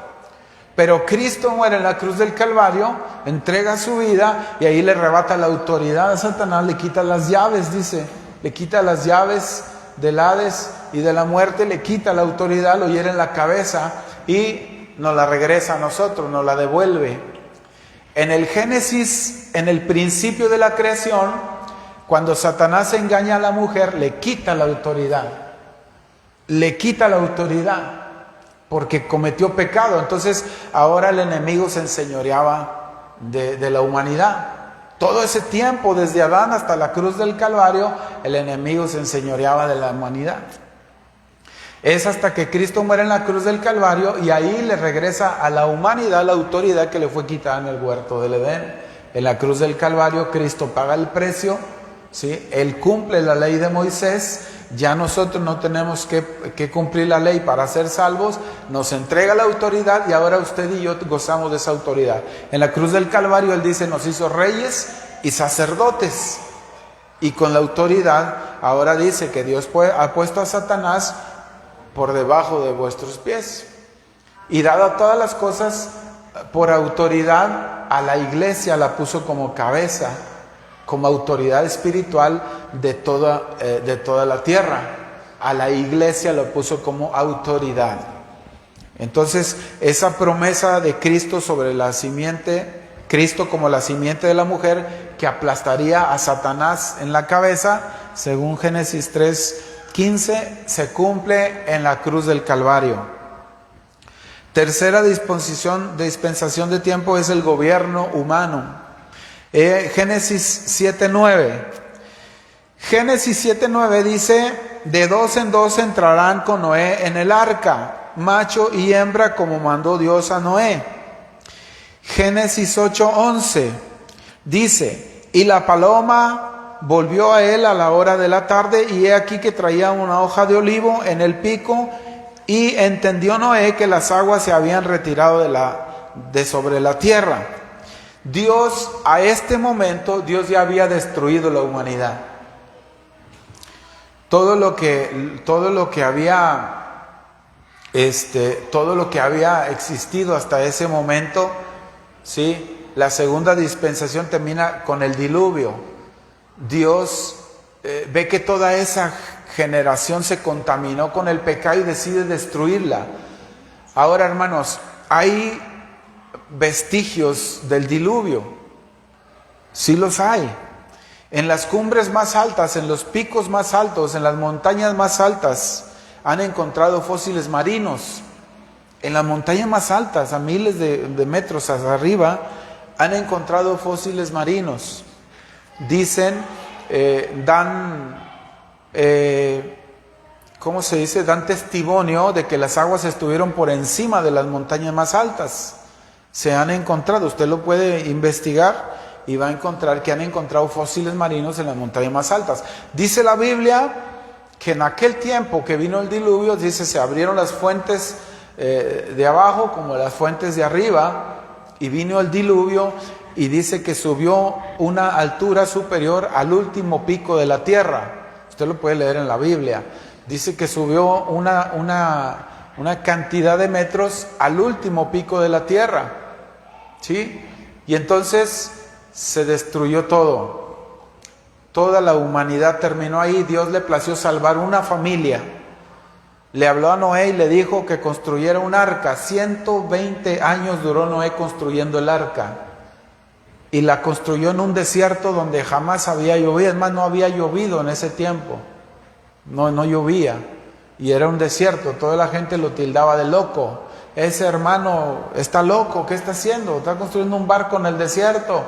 Pero Cristo muere en la cruz del Calvario, entrega su vida y ahí le arrebata la autoridad a Satanás, le quita las llaves, dice, le quita las llaves del Hades y de la muerte, le quita la autoridad, lo hiere en la cabeza y nos la regresa a nosotros, nos la devuelve. En el Génesis, en el principio de la creación, cuando Satanás engaña a la mujer, le quita la autoridad, porque cometió pecado. Entonces ahora el enemigo se enseñoreaba de la humanidad. Todo ese tiempo, desde Adán hasta la cruz del Calvario, el enemigo se enseñoreaba de la humanidad. Es hasta que Cristo muere en la cruz del Calvario y ahí le regresa a la humanidad la autoridad que le fue quitada en el huerto del Edén. En la cruz del Calvario Cristo paga el precio, ¿sí? Él cumple la ley de Moisés. Ya nosotros no tenemos que cumplir la ley para ser salvos, nos entrega la autoridad y ahora usted y yo gozamos de esa autoridad. En la cruz del Calvario Él dice, nos hizo reyes y sacerdotes, y con la autoridad ahora dice que Dios ha puesto a Satanás por debajo de vuestros pies, y dado todas las cosas por autoridad, a la iglesia la puso como cabeza, como autoridad espiritual de toda la tierra. A la iglesia lo puso como autoridad. Entonces, esa promesa de Cristo sobre la simiente, Cristo como la simiente de la mujer que aplastaría a Satanás en la cabeza, según Génesis 3:15, se cumple en la cruz del Calvario. Tercera dispensación de tiempo es el gobierno humano. Génesis 7:9. Génesis 7:9 dice, de dos en dos entrarán con Noé en el arca, macho y hembra como mandó Dios a Noé. Génesis 8:11 dice, y la paloma volvió a él a la hora de la tarde, y he aquí que traía una hoja de olivo en el pico, y entendió Noé que las aguas se habían retirado de sobre la tierra. Dios, a este momento, Dios ya había destruido la humanidad. Todo lo que había existido hasta ese momento, ¿sí? La segunda dispensación termina con el diluvio. Dios ve que toda esa generación se contaminó con el pecado y decide destruirla. Ahora, hermanos, hay vestigios del diluvio, sí los hay. En las cumbres más altas, en los picos más altos, en las montañas más altas, han encontrado fósiles marinos. En las montañas más altas, a miles de metros hacia arriba, han encontrado fósiles marinos. Dicen, ¿cómo se dice? Dan testimonio de que las aguas estuvieron por encima de las montañas más altas. Se han encontrado, usted lo puede investigar y va a encontrar que han encontrado fósiles marinos en las montañas más altas. Dice la Biblia que en aquel tiempo que vino el diluvio, dice, se abrieron las fuentes de abajo como las fuentes de arriba, y vino el diluvio, y dice que subió una altura superior al último pico de la tierra. Usted lo puede leer en la Biblia. Dice que subió una cantidad de metros al último pico de la tierra, ¿sí? Y entonces se destruyó todo. Toda la humanidad terminó ahí. Dios le plació salvar una familia. Le habló a Noé y le dijo que construyera un arca. 120 años duró Noé construyendo el arca. Y la construyó en un desierto donde jamás había llovido. Es más, no había llovido en ese tiempo. No llovía. Y era un desierto. Toda la gente lo tildaba de loco. Ese hermano está loco. ¿Qué está haciendo? Está construyendo un barco en el desierto.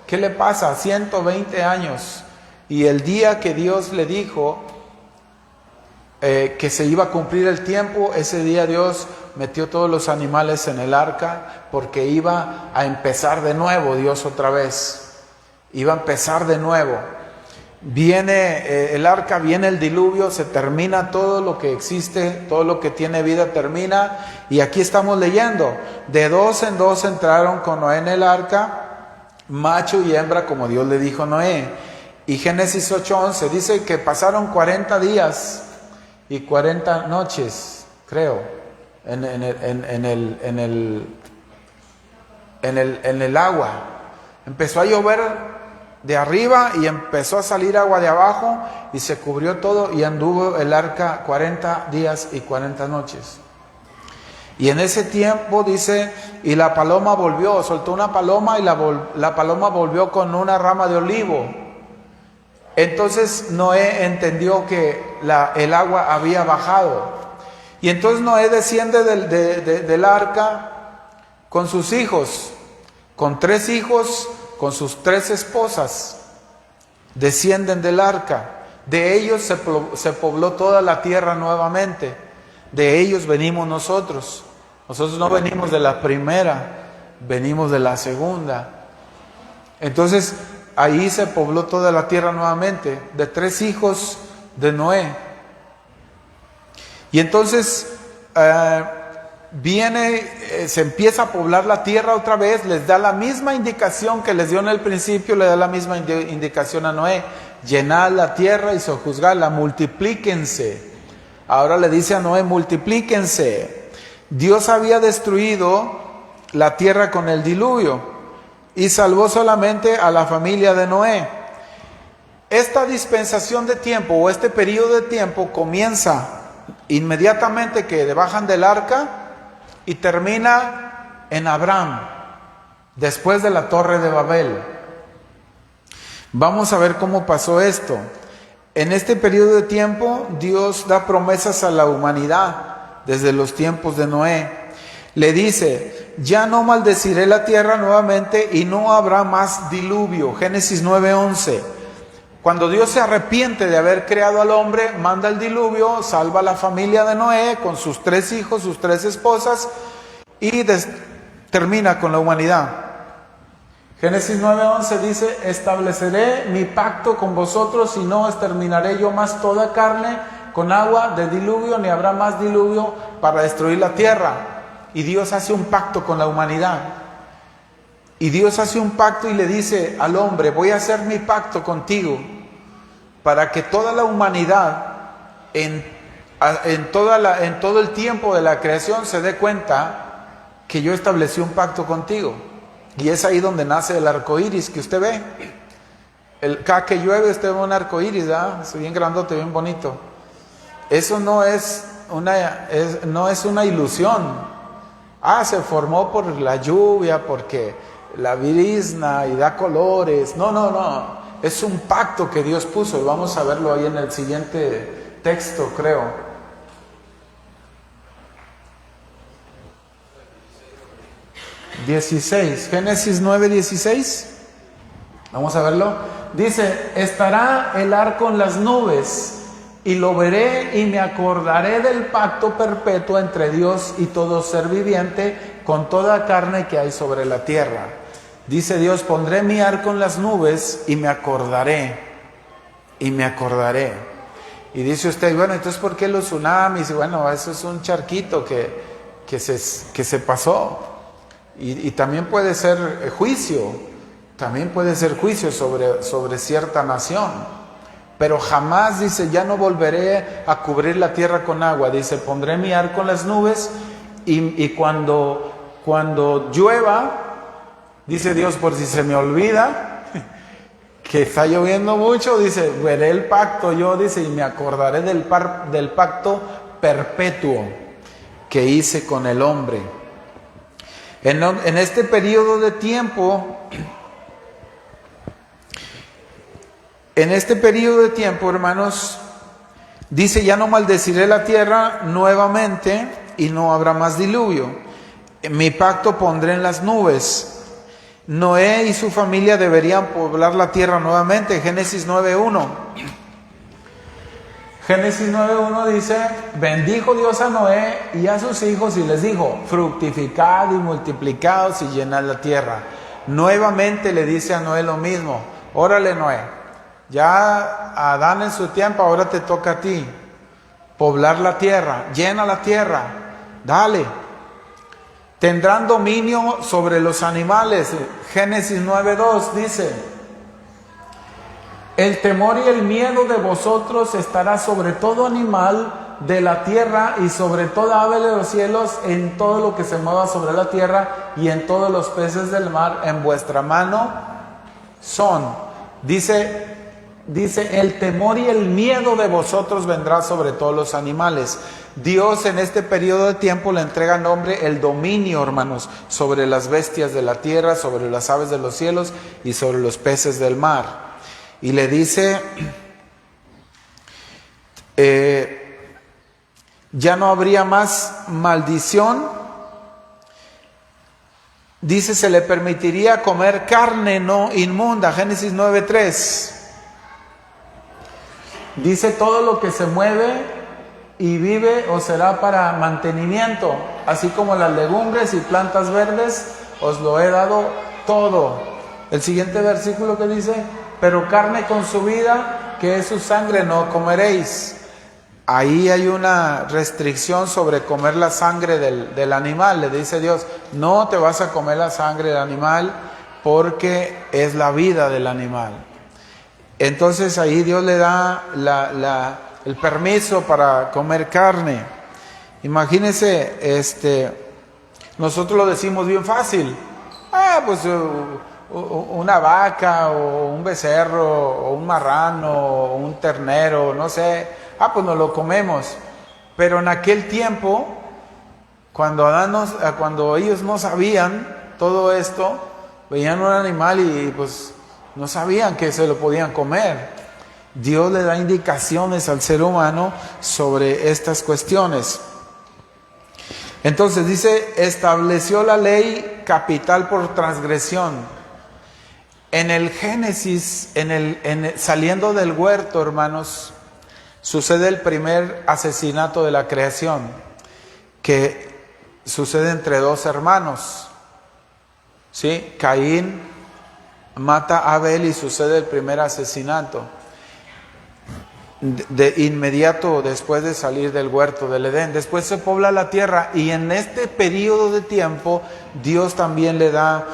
¿Qué le pasa? 120 años. Y el día que Dios le dijo que se iba a cumplir el tiempo, ese día Dios metió todos los animales en el arca, porque iba a empezar de nuevo Dios otra vez. Iba a empezar de nuevo. Viene el arca, viene el diluvio, se termina todo lo que existe, todo lo que tiene vida termina. Y aquí estamos leyendo, de dos en dos entraron con Noé en el arca, macho y hembra, como Dios le dijo a Noé. Y Génesis 8:11 dice que pasaron 40 días y 40 noches, creo, en el agua. Empezó a llover de arriba y empezó a salir agua de abajo, y se cubrió todo, y anduvo el arca 40 días y 40 noches. Y en ese tiempo dice, y la paloma volvió, soltó una paloma, y la paloma volvió con una rama de olivo. Entonces Noé entendió que el agua había bajado. Y entonces Noé desciende del arca con sus hijos, con 3 hijos, con sus 3 esposas. Descienden del arca. De ellos se pobló toda la tierra nuevamente. De ellos venimos nosotros. Nosotros no venimos de la primera, venimos de la segunda. Entonces ahí se pobló toda la tierra nuevamente, de 3 hijos de Noé. Y entonces se empieza a poblar la tierra otra vez, les da la misma indicación que les dio en el principio, le da la misma indicación a Noé: llenad la tierra y sojuzgadla, multiplíquense. Ahora le dice a Noé: multiplíquense. Dios había destruido la tierra con el diluvio y salvó solamente a la familia de Noé. Esta dispensación de tiempo, o este periodo de tiempo, comienza inmediatamente que bajan del arca y termina en Abraham, después de la Torre de Babel. Vamos a ver cómo pasó esto. En este periodo de tiempo, Dios da promesas a la humanidad desde los tiempos de Noé. Le dice: ya no maldeciré la tierra nuevamente y no habrá más diluvio. Génesis 9:11. Cuando Dios se arrepiente de haber creado al hombre, manda el diluvio, salva a la familia de Noé con sus 3 hijos, sus 3 esposas, y termina con la humanidad. Génesis 9:11 dice: estableceré mi pacto con vosotros y no exterminaré yo más toda carne con agua de diluvio, ni habrá más diluvio para destruir la tierra. Y Dios hace un pacto con la humanidad. Y Dios hace un pacto y le dice al hombre: voy a hacer mi pacto contigo para que toda la humanidad en todo el tiempo de la creación se dé cuenta que yo establecí un pacto contigo. Y es ahí donde nace el arco iris que usted ve. Cada que llueve usted ve un arco iris, ¿verdad? Es bien grandote, bien bonito. Eso no es una ilusión. Se formó por la lluvia, porque la brisna y da colores. No. es un pacto que Dios puso, y vamos a verlo ahí en el siguiente texto, creo. Génesis 9:16. Vamos a verlo. Dice: estará el arco en las nubes, y lo veré y me acordaré del pacto perpetuo entre Dios y todo ser viviente, con toda carne que hay sobre la tierra. Dice Dios: pondré mi arco en las nubes y me acordaré. Y me acordaré. Y dice usted: bueno, entonces ¿por qué los tsunamis? Y bueno, eso es un charquito que se pasó. Y también puede ser juicio. También puede ser juicio sobre cierta nación. Pero jamás, dice, ya no volveré a cubrir la tierra con agua. Dice: pondré mi arco en las nubes y cuando llueva, dice Dios, por si se me olvida que está lloviendo mucho, dice, veré el pacto yo, dice, y me acordaré del pacto perpetuo que hice con el hombre. En este periodo de tiempo, hermanos, dice: ya no maldeciré la tierra nuevamente y no habrá más diluvio. Mi pacto pondré en las nubes. Noé y su familia deberían poblar la tierra nuevamente. Génesis 9:1. Génesis 9:1 dice: bendijo Dios a Noé y a sus hijos y les dijo: fructificad y multiplicaos y llenad la tierra. Nuevamente le dice a Noé lo mismo: órale, Noé, ya Adán en su tiempo, ahora te toca a ti poblar la tierra, llena la tierra, dale. Tendrán dominio sobre los animales. Génesis 9:2 dice: el temor y el miedo de vosotros estará sobre todo animal de la tierra y sobre toda ave de los cielos, en todo lo que se mueva sobre la tierra y en todos los peces del mar, en vuestra mano son. Dice, el temor y el miedo de vosotros vendrá sobre todos los animales. Dios en este periodo de tiempo le entrega al hombre el dominio, hermanos, sobre las bestias de la tierra, sobre las aves de los cielos y sobre los peces del mar. Y le dice, ya no habría más maldición. Dice: se le permitiría comer carne no inmunda. Génesis 9:3. Dice: todo lo que se mueve y vive os será para mantenimiento, así como las legumbres y plantas verdes, os lo he dado todo. El siguiente versículo que dice: pero carne con su vida, que es su sangre, no comeréis. Ahí hay una restricción sobre comer la sangre del animal. Le dice Dios: no te vas a comer la sangre del animal porque es la vida del animal. Entonces ahí Dios le da el permiso para comer carne. Imagínense, nosotros lo decimos bien fácil. Pues una vaca o un becerro o un marrano o un ternero, no sé, pues nos lo comemos. Pero en aquel tiempo, cuando ellos no sabían todo esto, veían un animal y pues no sabían que se lo podían comer. Dios le da indicaciones al ser humano sobre estas cuestiones. Entonces dice: estableció la ley capital por transgresión. En el Génesis, saliendo del huerto, hermanos, sucede el primer asesinato de la creación, que sucede entre dos hermanos. ¿Sí? Caín mata a Abel y sucede el primer asesinato. De inmediato después de salir del huerto del Edén. Después se pobla la tierra, y en este periodo de tiempo Dios también le da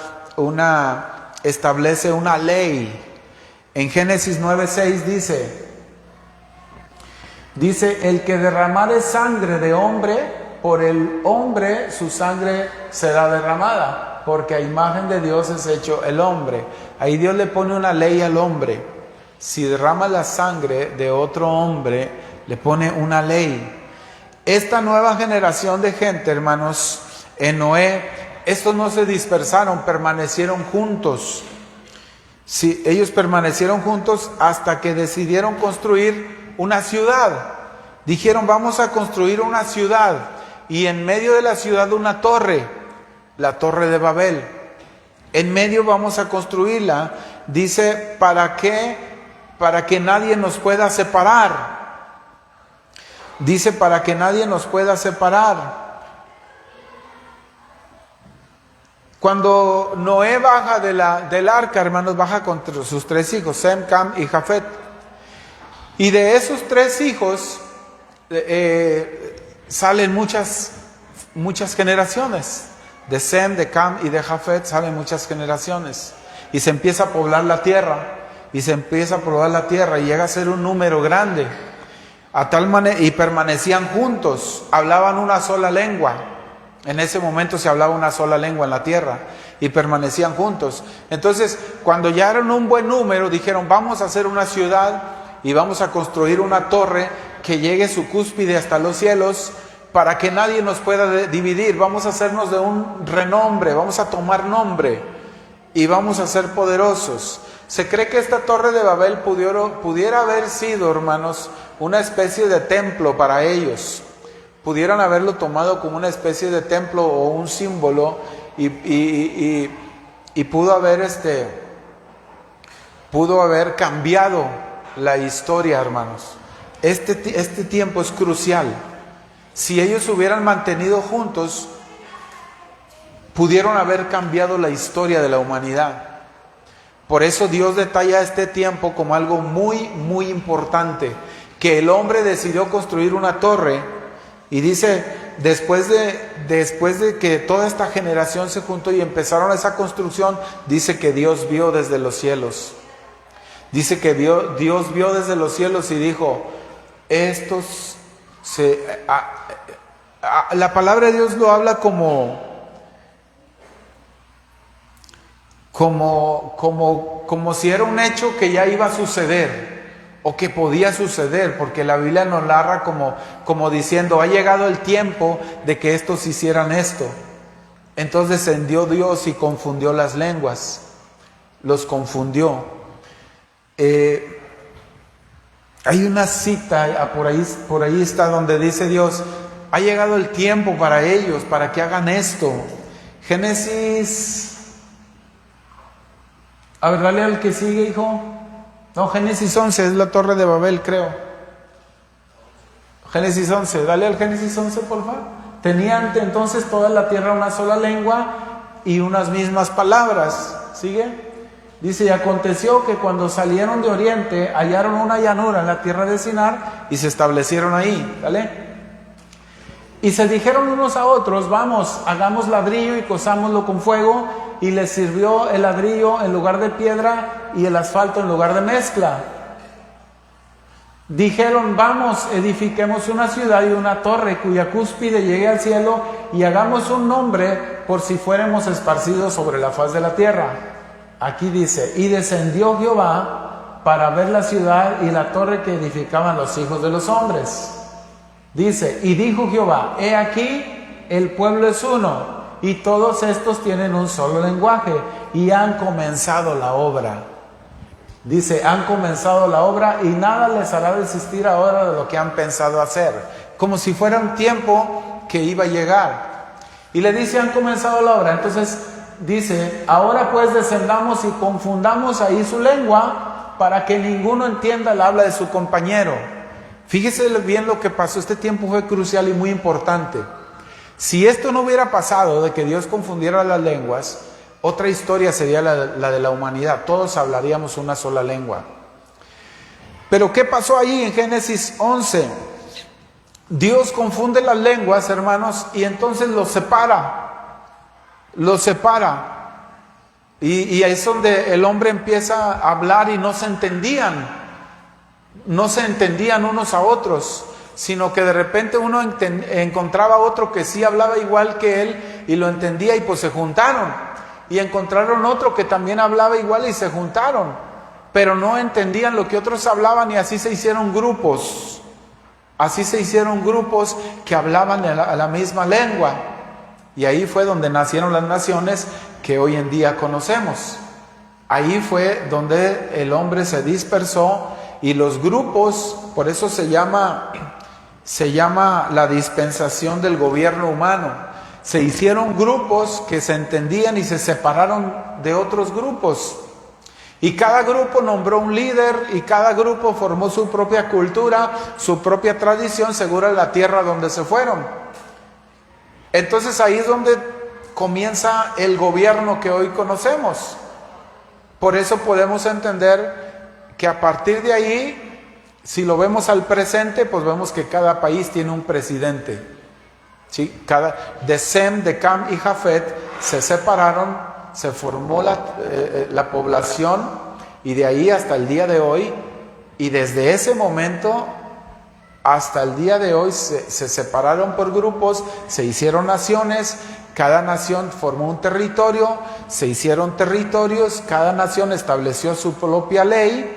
establece una ley. En Génesis 9:6 dice: el que derramare sangre de hombre, por el hombre su sangre será derramada, porque a imagen de Dios es hecho el hombre. Ahí Dios le pone una ley al hombre. Si derrama la sangre de otro hombre, le pone una ley. Esta nueva generación de gente, hermanos, en Noé, estos no se dispersaron, permanecieron juntos. Sí, ellos permanecieron juntos hasta que decidieron construir una ciudad. Dijeron, vamos a construir una ciudad, y en medio de la ciudad una torre, la torre de Babel. En medio vamos a construirla, dice, ¿para qué? Para que nadie nos pueda separar. Dice, para que nadie nos pueda separar. Cuando Noé baja del arca, hermanos, baja con sus 3 hijos, Sem, Cam y Jafet. Y de esos 3 hijos salen muchas generaciones. De Sem, de Cam y de Jafet salen muchas generaciones. Y se empieza a poblar la tierra. Y llega a ser un número grande. A tal manera, y permanecían juntos, hablaban una sola lengua. En ese momento se hablaba una sola lengua en la tierra, y permanecían juntos. Entonces, cuando ya eran un buen número, dijeron, vamos a hacer una ciudad y vamos a construir una torre que llegue su cúspide hasta los cielos, para que nadie nos pueda dividir. Vamos a hacernos de un renombre, vamos a tomar nombre y vamos a ser poderosos. Se cree que esta torre de Babel pudiera haber sido, hermanos, una especie de templo para ellos. Pudieran haberlo tomado como una especie de templo o un símbolo, y pudo haber cambiado la historia, hermanos. Este tiempo es crucial. Si ellos hubieran mantenido juntos, pudieron haber cambiado la historia de la humanidad. Por eso Dios detalla este tiempo como algo muy, muy importante, que el hombre decidió construir una torre, y dice, después de que toda esta generación se juntó y empezaron esa construcción, dice que Dios vio desde los cielos. Dice que Dios vio desde los cielos y dijo, la palabra de Dios lo habla como si era un hecho que ya iba a suceder, o que podía suceder, porque la Biblia nos narra como diciendo, ha llegado el tiempo de que estos hicieran esto. Entonces descendió Dios y confundió las lenguas, los confundió. Hay una cita, por ahí está, donde dice Dios, ha llegado el tiempo para ellos, para que hagan esto. Génesis, a ver, dale al que sigue, hijo. No, Génesis 11, es la torre de Babel, creo. Génesis 11, dale al Génesis 11, por favor. Tenían entonces toda la tierra una sola lengua y unas mismas palabras. ¿Sigue? Dice, y aconteció que cuando salieron de oriente, hallaron una llanura en la tierra de Sinar y se establecieron ahí. ¿Vale? Y se dijeron unos a otros, vamos, hagamos ladrillo y cosámoslo con fuego. Y les sirvió el ladrillo en lugar de piedra y el asfalto en lugar de mezcla. Dijeron, vamos, edifiquemos una ciudad y una torre cuya cúspide llegue al cielo, y hagamos un nombre por si fuéramos esparcidos sobre la faz de la tierra. Aquí dice, y descendió Jehová para ver la ciudad y la torre que edificaban los hijos de los hombres. Dice, y dijo Jehová, he aquí, el pueblo es uno, y todos estos tienen un solo lenguaje, y han comenzado la obra. Dice, han comenzado la obra, y nada les hará desistir ahora de lo que han pensado hacer. Como si fuera un tiempo que iba a llegar. Y le dice, han comenzado la obra. Entonces dice, ahora pues descendamos y confundamos ahí su lengua, para que ninguno entienda el habla de su compañero. Fíjese bien lo que pasó. Este tiempo fue crucial y muy importante. Si esto no hubiera pasado, de que Dios confundiera las lenguas, otra historia sería la de la humanidad. Todos hablaríamos una sola lengua. Pero ¿qué pasó ahí en Génesis 11? Dios confunde las lenguas, hermanos, y entonces los separa. Los separa. Y ahí es donde el hombre empieza a hablar y no se entendían. No se entendían unos a otros, sino que de repente uno encontraba otro que sí hablaba igual que él y lo entendía, y pues se juntaron. Y encontraron otro que también hablaba igual y se juntaron, pero no entendían lo que otros hablaban, y así se hicieron grupos. Así se hicieron grupos que hablaban a la misma lengua. Y ahí fue donde nacieron las naciones que hoy en día conocemos. Ahí fue donde el hombre se dispersó y los grupos, por eso se llama la dispensación del gobierno humano. Se hicieron grupos que se entendían y se separaron de otros grupos. Y cada grupo nombró un líder y cada grupo formó su propia cultura, su propia tradición, según la tierra donde se fueron. Entonces ahí es donde comienza el gobierno que hoy conocemos. Por eso podemos entender que a partir de ahí, si lo vemos al presente, pues vemos que cada país tiene un presidente. ¿Sí? De Sem, de Cam y Jafet se separaron, se formó la población y de ahí hasta el día de hoy, y desde ese momento hasta el día de hoy se separaron por grupos, se hicieron naciones, cada nación formó un territorio, se hicieron territorios, cada nación estableció su propia ley,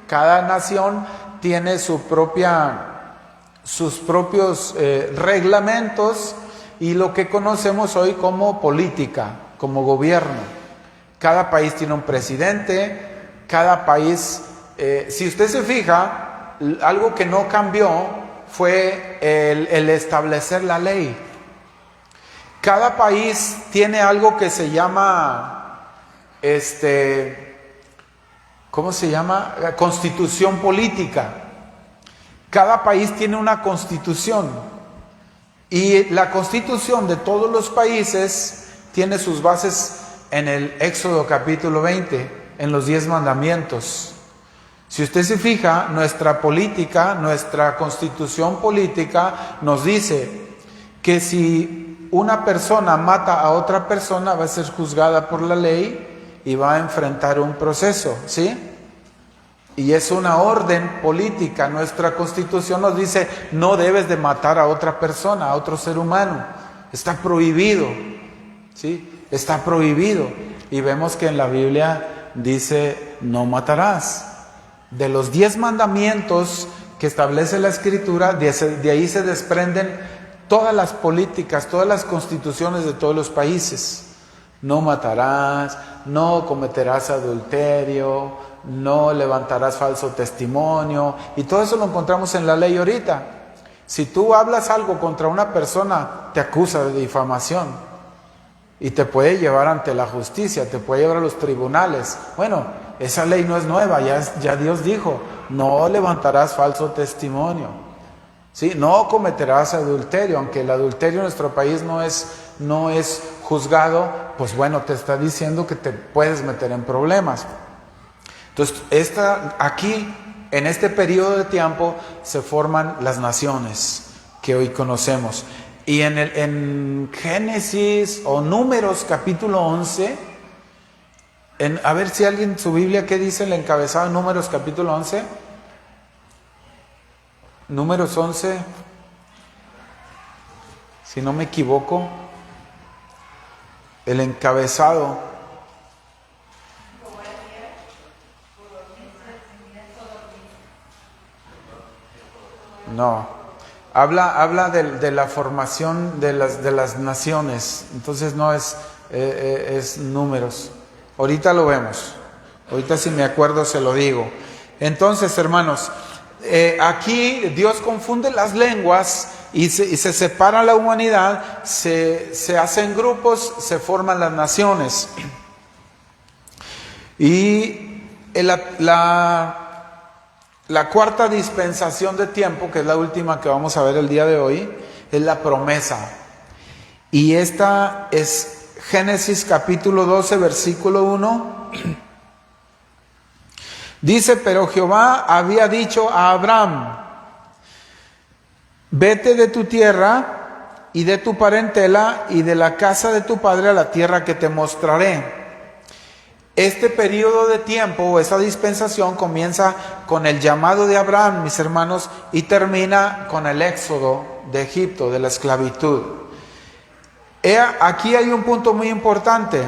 cada nación tiene sus propios reglamentos y lo que conocemos hoy como política, como gobierno. Cada país tiene un presidente, cada país, si usted se fija, algo que no cambió fue el establecer la ley. Cada país tiene algo que se llama, ¿cómo se llama? Constitución política. Cada país tiene una constitución y la constitución de todos los países tiene sus bases en el Éxodo capítulo 20, en los 10 mandamientos. Si usted se fija, nuestra política, nuestra constitución política nos dice que si una persona mata a otra persona va a ser juzgada por la ley y va a enfrentar un proceso, ¿sí? Y es una orden política. Nuestra constitución nos dice no debes de matar a otra persona, a otro ser humano. Está prohibido, ¿sí? Está prohibido. Y vemos que en la Biblia dice no matarás. De los 10 mandamientos que establece la Escritura, de ahí se desprenden todas las políticas, todas las constituciones de todos los países. No matarás, no cometerás adulterio, no levantarás falso testimonio, y todo eso lo encontramos en la ley ahorita. Si tú hablas algo contra una persona, te acusa de difamación y te puede llevar ante la justicia, te puede llevar a los tribunales. Bueno, esa ley no es nueva, ya Dios dijo, no levantarás falso testimonio, ¿sí? No cometerás adulterio, aunque el adulterio en nuestro país no es juzgado, pues bueno, te está diciendo que te puedes meter en problemas. Entonces, aquí, en este periodo de tiempo, se forman las naciones que hoy conocemos. Y en Génesis o Números capítulo 11, a ver si alguien, su Biblia, ¿qué dice el encabezado en Números capítulo 11? Números 11, si no me equivoco, el encabezado. No, habla de la formación de las naciones, entonces no es Números. Ahorita lo vemos, ahorita si me acuerdo se lo digo. Entonces, hermanos, aquí Dios confunde las lenguas y se separa la humanidad, se hacen grupos, se forman las naciones. Y la cuarta dispensación de tiempo, que es la última que vamos a ver el día de hoy, es la promesa. Y esta es Génesis capítulo 12, versículo 1. Dice, pero Jehová había dicho a Abraham, vete de tu tierra y de tu parentela y de la casa de tu padre a la tierra que te mostraré. Este periodo de tiempo o esa dispensación comienza con el llamado de Abraham, mis hermanos, y termina con el éxodo de Egipto, de la esclavitud. Aquí hay un punto muy importante.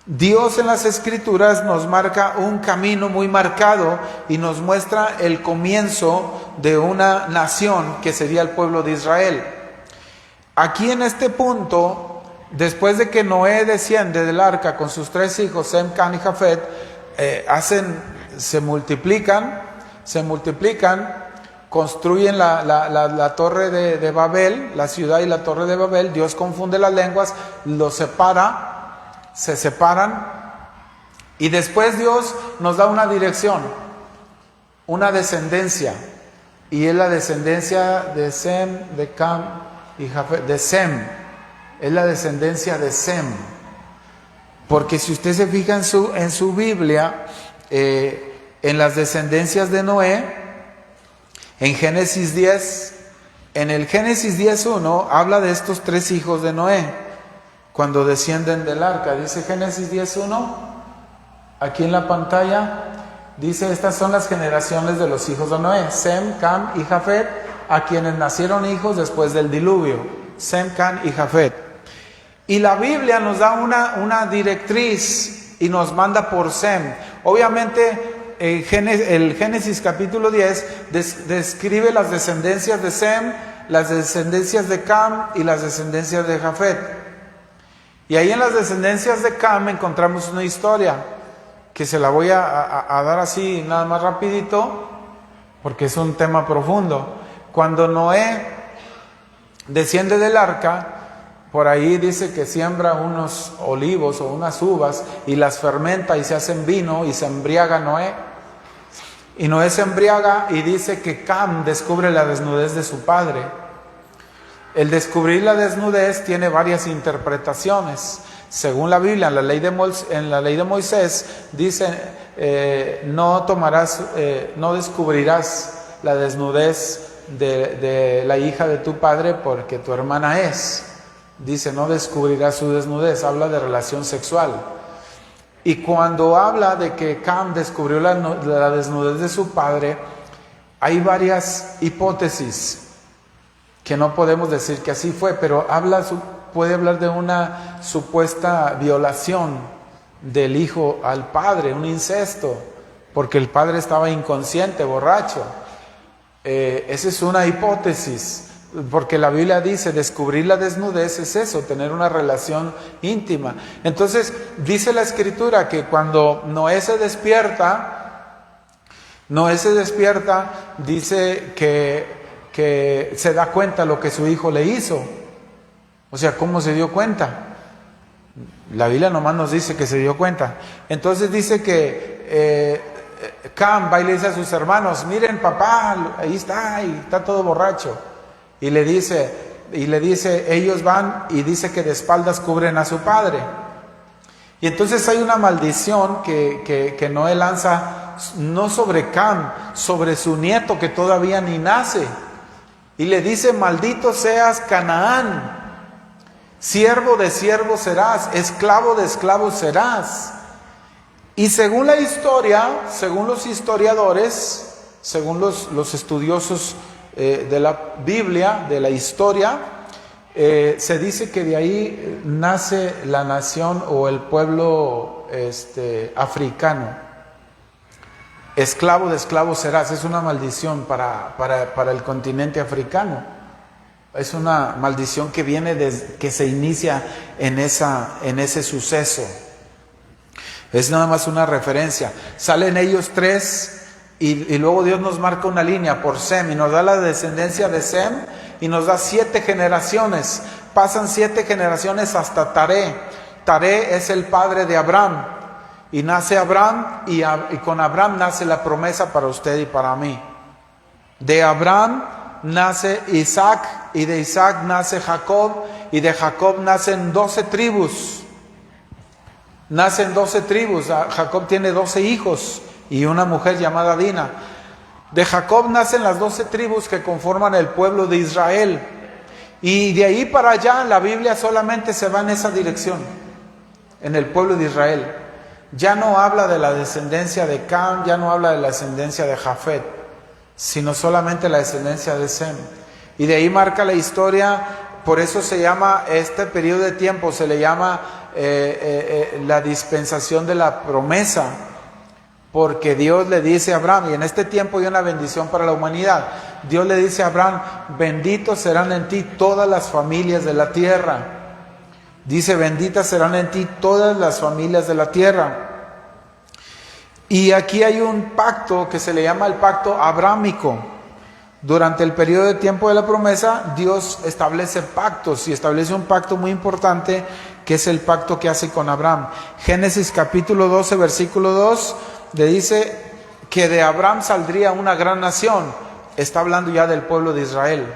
Dios en las Escrituras nos marca un camino muy marcado y nos muestra el comienzo de una nación que sería el pueblo de Israel. Aquí en este punto, después de que Noé desciende del arca con sus 3 hijos, Sem, Cam y Jafet, se multiplican, construyen la torre de Babel, la ciudad y la torre de Babel. Dios confunde las lenguas, se separan, y después Dios nos da una dirección, una descendencia, y es la descendencia de Sem, de Cam y Jafet, de Sem, es la descendencia de Sem. Porque si usted se fija en su Biblia, en las descendencias de Noé, en Génesis 10, en el Génesis 10:1 habla de estos 3 hijos de Noé cuando descienden del arca. Dice Génesis 10:1, aquí en la pantalla, dice: estas son las generaciones de los hijos de Noé, Sem, Cam y Jafet, a quienes nacieron hijos después del diluvio. Sem, Cam y Jafet. Y la Biblia nos da una directriz y nos manda por Sem. Obviamente el Génesis capítulo 10 describe las descendencias de Sem, las descendencias de Cam y las descendencias de Jafet. Y ahí en las descendencias de Cam encontramos una historia que se la voy a dar así nada más rapidito, porque es un tema profundo. Cuando Noé desciende del arca, por ahí dice que siembra unos olivos o unas uvas y las fermenta y se hacen vino y se embriaga Noé. Y Noé se embriaga y dice que Cam descubre la desnudez de su padre. El descubrir la desnudez tiene varias interpretaciones. Según la Biblia, en la ley de Moisés dice: no descubrirás la desnudez de la hija de tu padre porque tu hermana es. Dice: no descubrirás su desnudez, habla de relación sexual. Y cuando habla de que Cam descubrió la desnudez de su padre, hay varias hipótesis que no podemos decir que así fue, pero puede hablar de una supuesta violación del hijo al padre, un incesto, porque el padre estaba inconsciente, borracho. Esa es una hipótesis. Porque la Biblia dice: descubrir la desnudez es eso, tener una relación íntima. Entonces dice la Escritura que cuando Noé se despierta, dice que se da cuenta de lo que su hijo le hizo. O sea, ¿cómo se dio cuenta? La Biblia nomás nos dice que se dio cuenta. Entonces dice que Cam va y le dice a sus hermanos: miren, papá, ahí está, y está todo borracho. Y le dice, ellos van y dice que de espaldas cubren a su padre. Y entonces hay una maldición que Noé lanza, no sobre Cam, sobre su nieto que todavía ni nace. Y le dice: maldito seas Canaán, siervo de siervos serás, esclavo de esclavos serás. Y según la historia, según los historiadores, según los estudiosos de la Biblia, de la historia, se dice que de ahí nace la nación o el pueblo africano. Esclavo de esclavos serás, es una maldición para el continente africano. Es una maldición que viene que se inicia en ese suceso. Es nada más una referencia. Salen ellos 3 y luego Dios nos marca una línea por Sem y nos da la descendencia de Sem y nos da 7 generaciones. Pasan 7 generaciones hasta Taré. Taré es el padre de Abraham. Y nace Abraham y con Abraham nace la promesa para usted y para mí. De Abraham nace Isaac y de Isaac nace Jacob y de Jacob nacen 12 tribus. Nacen 12 tribus. Jacob tiene 12 hijos y una mujer llamada Dina. De Jacob nacen las 12 tribus que conforman el pueblo de Israel. Y de ahí para allá la Biblia solamente se va en esa dirección, en el pueblo de Israel. Ya no habla de la descendencia de Cam, ya no habla de la descendencia de Jafet, sino solamente la descendencia de Sem. Y de ahí marca la historia. Por eso se llama este periodo de tiempo, se le llama la dispensación de la promesa, porque Dios le dice a Abraham, y en este tiempo hay una bendición para la humanidad. Dios le dice a Abraham: benditos serán en ti todas las familias de la tierra. Dice, benditas serán en ti todas las familias de la tierra. Y aquí hay un pacto que se le llama el pacto abrámico. Durante el periodo de tiempo de la promesa, Dios establece pactos y establece un pacto muy importante que es el pacto que hace con Abraham. Génesis capítulo 12, versículo 2, le dice que de Abraham saldría una gran nación. Está hablando ya del pueblo de Israel.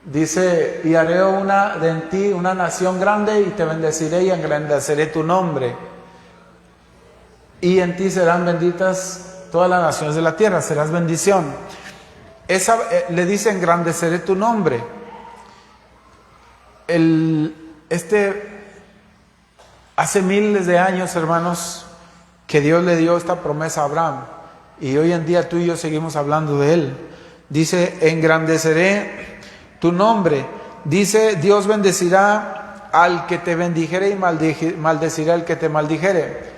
Dice, y haré en ti una nación grande y te bendeciré y engrandeceré tu nombre. Y en ti serán benditas todas las naciones de la tierra, serás bendición. Le dice, engrandeceré tu nombre. Hace miles de años, hermanos, que Dios le dio esta promesa a Abraham. Y hoy en día tú y yo seguimos hablando de él. Dice, engrandeceré tu nombre. Dice, Dios bendecirá al que te bendijere y maldecirá al que te maldijere.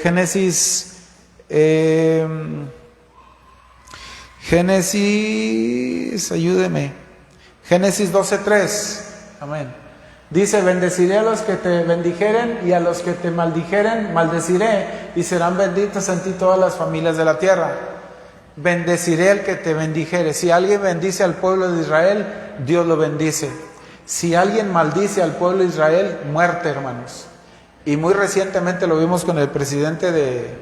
Génesis, ayúdeme. Génesis 12:3. Amén. Dice, bendeciré a los que te bendijeren y a los que te maldijeren, maldeciré y serán benditas en ti todas las familias de la tierra. Bendeciré al que te bendijere. Si alguien bendice al pueblo de Israel, Dios lo bendice. Si alguien maldice al pueblo de Israel, muerte, hermanos. Y muy recientemente lo vimos con el presidente de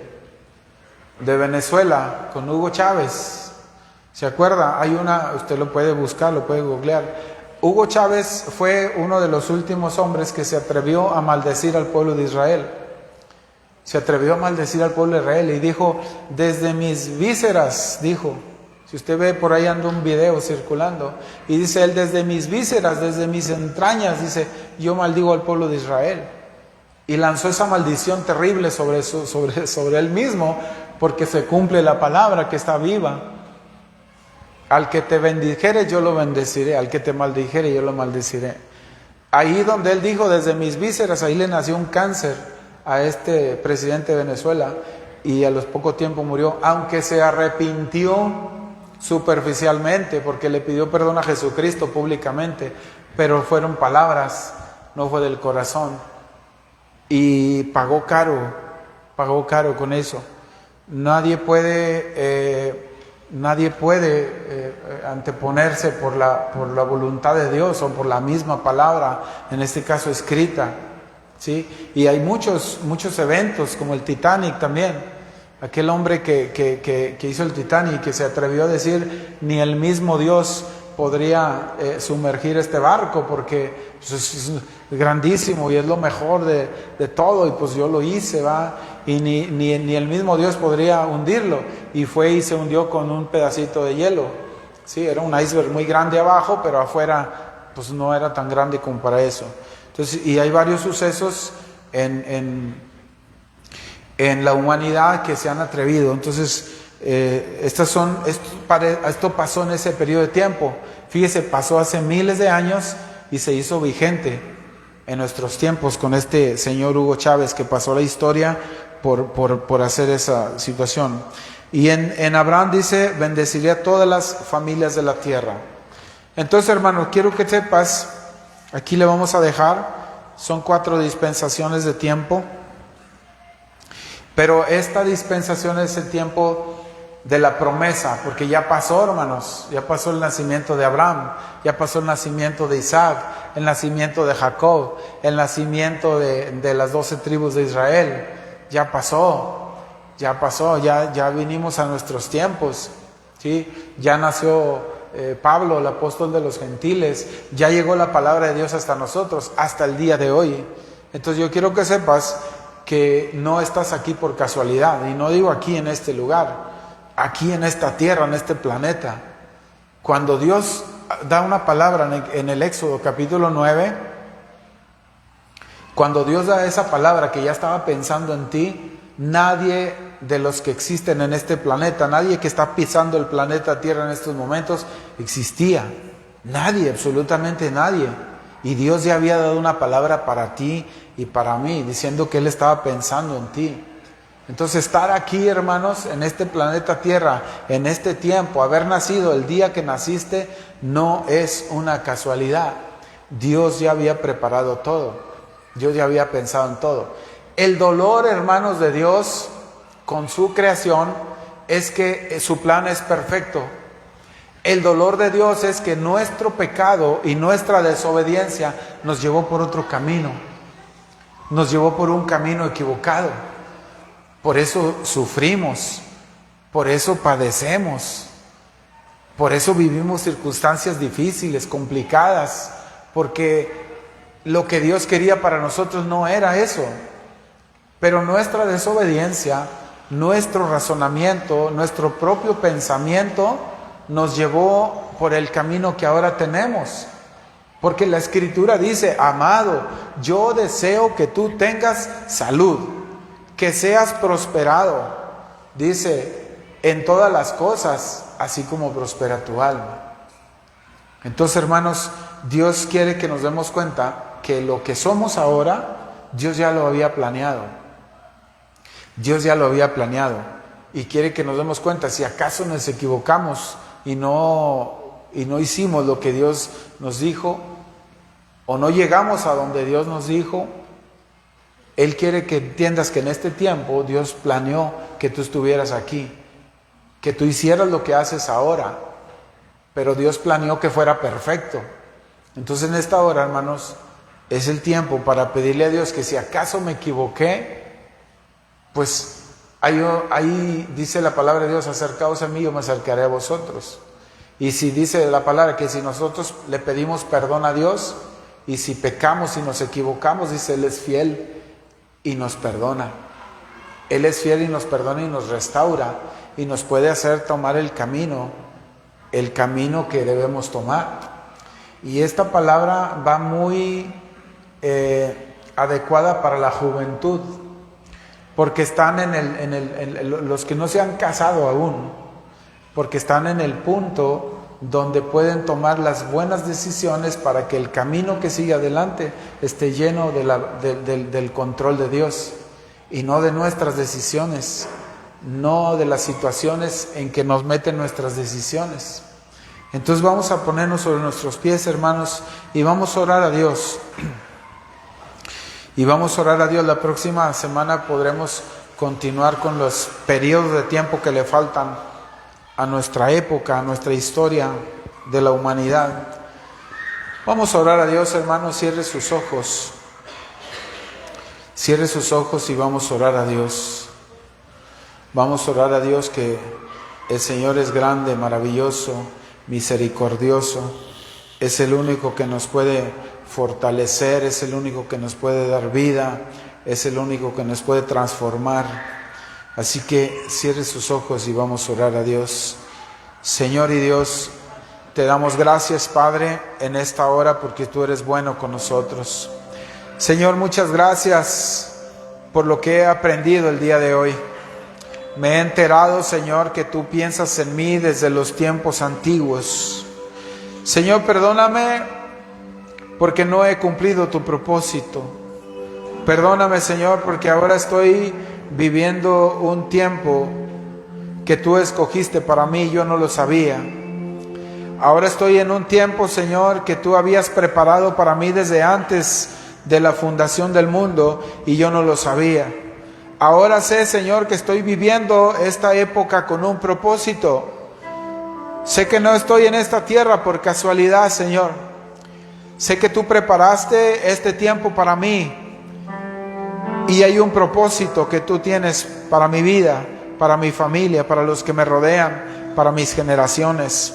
Venezuela, con Hugo Chávez. ¿Se acuerda? Usted lo puede buscar, lo puede googlear. Hugo Chávez fue uno de los últimos hombres que se atrevió a maldecir al pueblo de Israel. Se atrevió a maldecir al pueblo de Israel y dijo, desde mis vísceras, dijo. Si usted ve por ahí anda un video circulando y dice él, desde mis vísceras, desde mis entrañas, dice, yo maldigo al pueblo de Israel. Y lanzó esa maldición terrible sobre él mismo, porque se cumple la palabra que está viva. Al que te bendijere yo lo bendeciré, al que te maldijere yo lo maldeciré. Ahí donde él dijo desde mis vísceras, ahí le nació un cáncer a este presidente de Venezuela y a los poco tiempo murió, aunque se arrepintió superficialmente porque le pidió perdón a Jesucristo públicamente, pero fueron palabras, no fue del corazón. Y pagó caro con eso. Nadie puede anteponerse por la voluntad de Dios o por la misma palabra, en este caso escrita, ¿sí? Y hay muchos eventos, como el Titanic también. Aquel hombre que hizo el Titanic, que se atrevió a decir, ni el mismo Dios podría sumergir este barco, porque pues, es grandísimo y es lo mejor de todo, y pues yo lo hice, ¿va? Y ni el mismo Dios podría hundirlo, y fue y se hundió con un pedacito de hielo, ¿sí? Era un iceberg muy grande abajo, pero afuera pues no era tan grande como para eso. Entonces, y hay varios sucesos en la humanidad que se han atrevido. Entonces, esto pasó en ese periodo de tiempo. Fíjese, pasó hace miles de años y se hizo vigente en nuestros tiempos con este señor Hugo Chávez, que pasó la historia por hacer esa situación. Y en Abraham dice, bendeciré a todas las familias de la tierra. Entonces, hermano, quiero que sepas, aquí le vamos a dejar, son 4 dispensaciones de tiempo, pero esta dispensación es el tiempo de la promesa, porque ya pasó, hermanos, ya pasó el nacimiento de Abraham, ya pasó el nacimiento de Isaac, el nacimiento de Jacob, el nacimiento de las 12 tribus de Israel, ya pasó, ya vinimos a nuestros tiempos, ¿sí? Ya nació Pablo, el apóstol de los gentiles, ya llegó la palabra de Dios hasta nosotros, hasta el día de hoy. Entonces yo quiero que sepas que no estás aquí por casualidad, y no digo aquí en este lugar, aquí en esta tierra, en este planeta. Cuando Dios da una palabra en el Éxodo capítulo 9, cuando Dios da esa palabra que ya estaba pensando en ti, nadie de los que existen en este planeta, nadie que está pisando el planeta Tierra en estos momentos, existía. Nadie, absolutamente nadie. Y Dios ya había dado una palabra para ti y para mí, diciendo que Él estaba pensando en ti. Entonces, estar aquí, hermanos, en este planeta Tierra, en este tiempo, haber nacido el día que naciste, no es una casualidad. Dios ya había preparado todo. Dios ya había pensado en todo. El dolor, hermanos, de Dios con su creación es que su plan es perfecto. El dolor de Dios es que nuestro pecado y nuestra desobediencia nos llevó por otro camino. Nos llevó por un camino equivocado. Por eso sufrimos. Por eso padecemos. Por eso vivimos circunstancias difíciles, complicadas. Porque lo que Dios quería para nosotros no era eso. Pero nuestra desobediencia, nuestro razonamiento, nuestro propio pensamiento nos llevó por el camino que ahora tenemos. Porque la Escritura dice: amado, yo deseo que tú tengas salud, que seas prosperado, dice, en todas las cosas, así como prospera tu alma. Entonces, hermanos, Dios quiere que nos demos cuenta que lo que somos ahora, Dios ya lo había planeado. Dios ya lo había planeado y quiere que nos demos cuenta si acaso nos equivocamos y no hicimos lo que Dios nos dijo, o no llegamos a donde Dios nos dijo. Él quiere que entiendas que en este tiempo Dios planeó que tú estuvieras aquí, que tú hicieras lo que haces ahora, pero Dios planeó que fuera perfecto. Entonces, en esta hora, hermanos, es el tiempo para pedirle a Dios que si acaso me equivoqué, pues ahí dice la palabra de Dios: acercaos a mí, yo me acercaré a vosotros. Y si dice la palabra que si nosotros le pedimos perdón a Dios, y si pecamos y nos equivocamos, dice, Él es fiel y nos perdona. Él es fiel y nos perdona y nos restaura y nos puede hacer tomar el camino que debemos tomar. Y esta palabra va muy adecuada para la juventud, porque están los que no se han casado aún, porque están en el punto donde pueden tomar las buenas decisiones para que el camino que sigue adelante esté lleno del control de Dios y no de nuestras decisiones, no de las situaciones en que nos meten nuestras decisiones. Entonces vamos a ponernos sobre nuestros pies, hermanos, y vamos a orar a Dios. Y vamos a orar a Dios. La próxima semana podremos continuar con los periodos de tiempo que le faltan a nuestra época, a nuestra historia de la humanidad. Vamos a orar a Dios, hermanos. Cierre sus ojos. Cierre sus ojos y vamos a orar a Dios. Vamos a orar a Dios, que el Señor es grande, maravilloso, misericordioso. Es el único que nos puede fortalecer, es el único que nos puede dar vida, es el único que nos puede transformar. Así que cierre sus ojos y vamos a orar a Dios. Señor y Dios, te damos gracias, Padre, en esta hora, porque tú eres bueno con nosotros. Señor, muchas gracias por lo que he aprendido el día de hoy. Me he enterado, Señor, que tú piensas en mí desde los tiempos antiguos. Señor, perdóname porque no he cumplido tu propósito. Perdóname, Señor, porque ahora estoy viviendo un tiempo que tú escogiste para mí y yo no lo sabía. Ahora estoy en un tiempo, Señor, que tú habías preparado para mí desde antes de la fundación del mundo y yo no lo sabía. Ahora sé, Señor, que estoy viviendo esta época con un propósito. Sé que no estoy en esta tierra por casualidad, Señor. Sé que tú preparaste este tiempo para mí y hay un propósito que tú tienes para mi vida, para mi familia, para los que me rodean, para mis generaciones.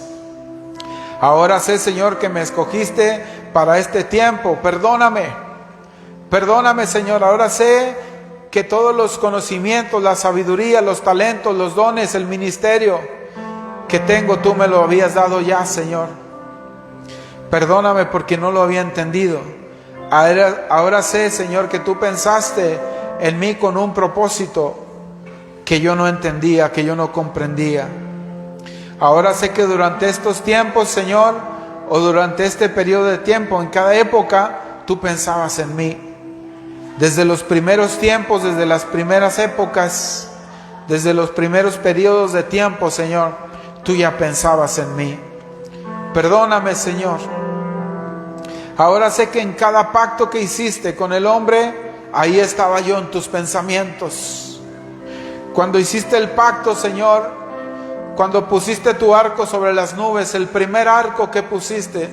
Ahora sé, Señor, que me escogiste para este tiempo. Perdóname, Señor. Ahora sé que todos los conocimientos, la sabiduría, los talentos, los dones, el ministerio que tengo, tú me lo habías dado ya, Señor. Perdóname porque no lo había entendido. Ahora sé, Señor, que tú pensaste en mí con un propósito que yo no entendía, que yo no comprendía. Ahora sé que durante estos tiempos, Señor, o durante este periodo de tiempo, en cada época, tú pensabas en mí. Desde los primeros tiempos, desde las primeras épocas, desde los primeros periodos de tiempo, Señor, tú ya pensabas en mí. Perdóname, Señor. Ahora sé que en cada pacto que hiciste con el hombre, ahí estaba yo en tus pensamientos. Cuando hiciste el pacto, Señor, cuando pusiste tu arco sobre las nubes, el primer arco que pusiste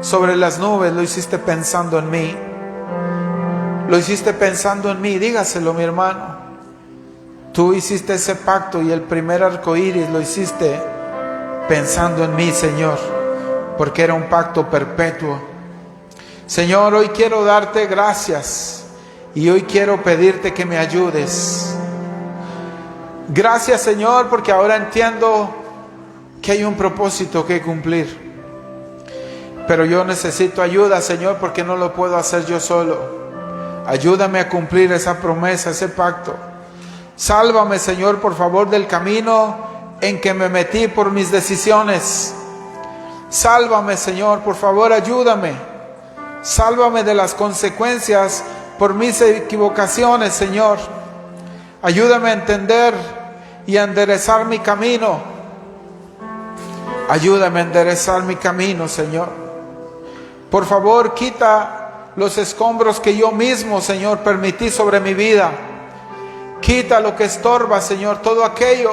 sobre las nubes, lo hiciste pensando en mí. Lo hiciste pensando en mí. Dígaselo, mi hermano. Tú hiciste ese pacto y el primer arco iris lo hiciste pensando en mí, Señor, porque era un pacto perpetuo. Señor, hoy quiero darte gracias y hoy quiero pedirte que me ayudes. Gracias, Señor, porque ahora entiendo que hay un propósito que cumplir. Pero yo necesito ayuda, Señor, porque no lo puedo hacer yo solo. Ayúdame a cumplir esa promesa, ese pacto. Sálvame, Señor, por favor, del camino en que me metí por mis decisiones. Sálvame, Señor, por favor, ayúdame. Sálvame de las consecuencias por mis equivocaciones, Señor. Ayúdame a entender y a enderezar mi camino. Ayúdame a enderezar mi camino, Señor. Por favor, quita los escombros que yo mismo, Señor, permití sobre mi vida. Quita lo que estorba, Señor, todo aquello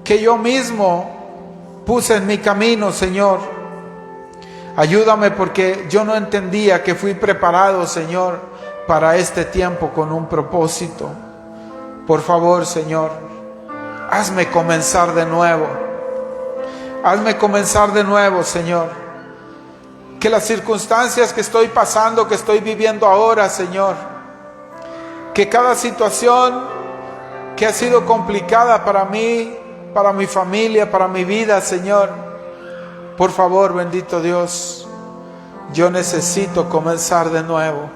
que yo mismo puse en mi camino, Señor. Ayúdame porque yo no entendía que fui preparado, Señor, para este tiempo con un propósito. Por favor, Señor, hazme comenzar de nuevo. Hazme comenzar de nuevo, Señor. Que las circunstancias que estoy pasando, que estoy viviendo ahora, Señor, que cada situación que ha sido complicada para mí, para mi familia, para mi vida, Señor, por favor, bendito Dios, yo necesito comenzar de nuevo.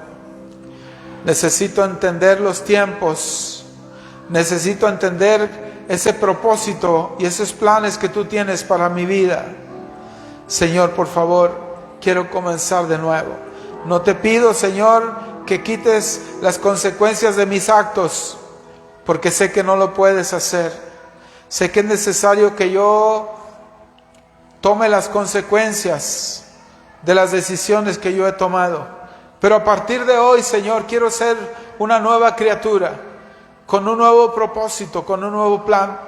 Necesito entender los tiempos. Necesito entender ese propósito y esos planes que tú tienes para mi vida. Señor, por favor, quiero comenzar de nuevo. No te pido, Señor, que quites las consecuencias de mis actos, porque sé que no lo puedes hacer. Sé que es necesario que yo tome las consecuencias de las decisiones que yo he tomado. Pero a partir de hoy, Señor, quiero ser una nueva criatura, con un nuevo propósito, con un nuevo plan.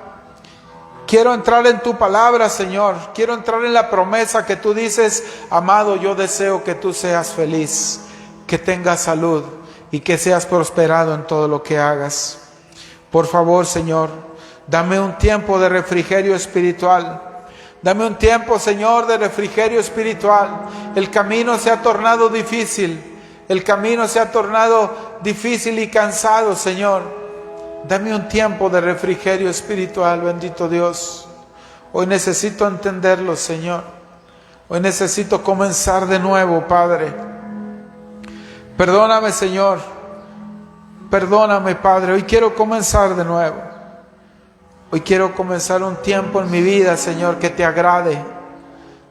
Quiero entrar en tu palabra, Señor. Quiero entrar en la promesa que tú dices: amado, yo deseo que tú seas feliz, que tengas salud y que seas prosperado en todo lo que hagas. Por favor, Señor, dame un tiempo de refrigerio espiritual. Dame un tiempo, Señor, de refrigerio espiritual. El camino se ha tornado difícil. El camino se ha tornado difícil y cansado, Señor. Dame un tiempo de refrigerio espiritual, bendito Dios. Hoy necesito entenderlo, Señor. Hoy necesito comenzar de nuevo, Padre. Perdóname, Señor. Perdóname, Padre. Hoy quiero comenzar de nuevo. Hoy quiero comenzar un tiempo en mi vida, Señor, que te agrade.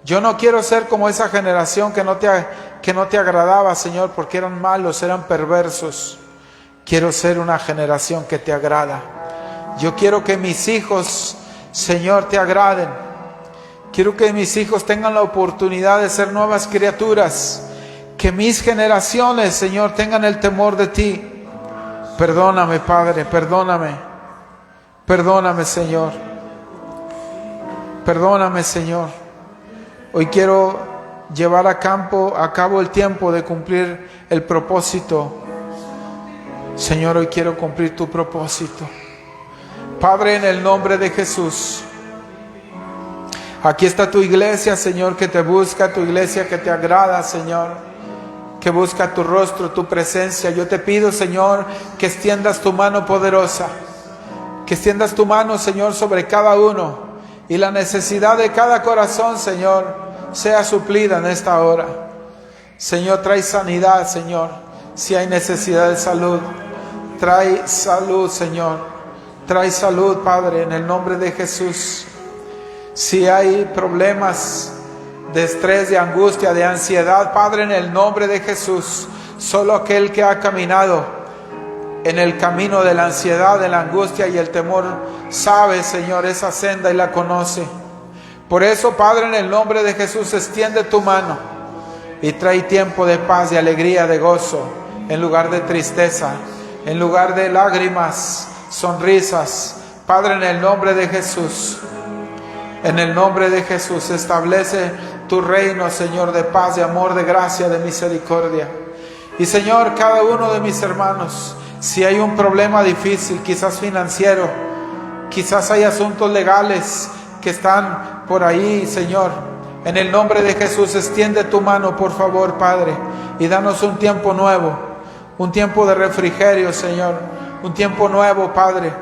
Yo no quiero ser como esa generación que no te agradaba, Señor, porque eran malos, eran perversos. Quiero ser una generación que te agrada. Yo quiero que mis hijos, Señor, te agraden. Quiero que mis hijos tengan la oportunidad de ser nuevas criaturas. Que mis generaciones, Señor, tengan el temor de ti. Perdóname, Padre, perdóname. Perdóname, Señor. Perdóname, Señor. Hoy quiero llevar a cabo el tiempo de cumplir el propósito. Señor, hoy quiero cumplir tu propósito. Padre, en el nombre de Jesús. Aquí está tu iglesia, Señor, que te busca, tu iglesia que te agrada, Señor, que busca tu rostro, tu presencia. Yo te pido, Señor, que extiendas tu mano poderosa, que extiendas tu mano, Señor, sobre cada uno, y la necesidad de cada corazón, Señor, sea suplida en esta hora. Señor, trae sanidad, Señor. Si hay necesidad de salud, trae salud, Señor. Trae salud, Padre, en el nombre de Jesús. Si hay problemas de estrés, de angustia, de ansiedad, Padre, en el nombre de Jesús, solo aquel que ha caminado en el camino de la ansiedad, de la angustia y el temor sabe, Señor, esa senda y la conoce. Por eso, Padre, en el nombre de Jesús, extiende tu mano. y trae tiempo de paz, de alegría, de gozo, en lugar de tristeza, en lugar de lágrimas, sonrisas. Padre, en el nombre de Jesús, en el nombre de Jesús, establece tu reino, Señor, de paz, de amor, de gracia, de misericordia. Y Señor, cada uno de mis hermanos, si hay un problema difícil, quizás financiero, quizás hay asuntos legales que están por ahí, Señor, en el nombre de Jesús, extiende tu mano, por favor, Padre, y danos un tiempo nuevo, un tiempo de refrigerio, Señor, un tiempo nuevo, Padre.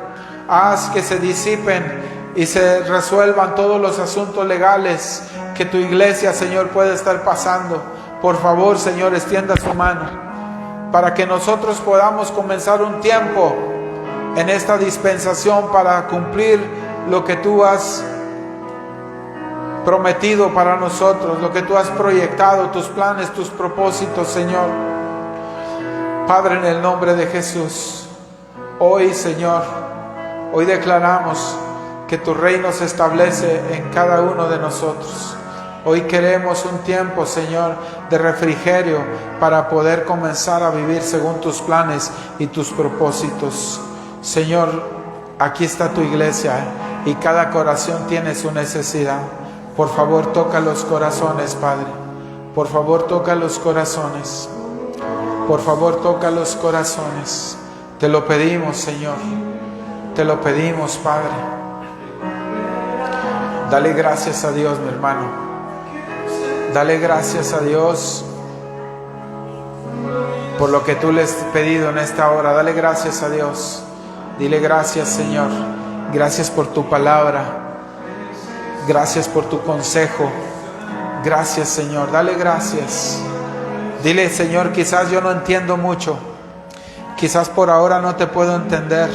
Haz que se disipen y se resuelvan todos los asuntos legales que tu iglesia, Señor, puede estar pasando. Por favor, Señor, extienda su mano para que nosotros podamos comenzar un tiempo en esta dispensación para cumplir lo que tú has prometido para nosotros, lo que tú has proyectado, tus planes, tus propósitos, Señor. Padre, en el nombre de Jesús, hoy, Señor, hoy declaramos que tu reino se establece en cada uno de nosotros. Hoy queremos un tiempo, Señor, de refrigerio para poder comenzar a vivir según tus planes y tus propósitos. Señor, aquí está tu iglesia y cada corazón tiene su necesidad. Por favor, toca los corazones, Padre. Por favor, toca los corazones. Por favor, toca los corazones. Te lo pedimos, Señor. Te lo pedimos, Padre. Dale gracias a Dios, mi hermano. Dale gracias a Dios por lo que tú le has pedido en esta hora. Dale gracias a Dios. Dile gracias, Señor. Gracias por tu palabra. Gracias por tu consejo. Gracias, Señor. Dale gracias. Dile, Señor, quizás yo no entiendo mucho. Quizás por ahora no te puedo entender.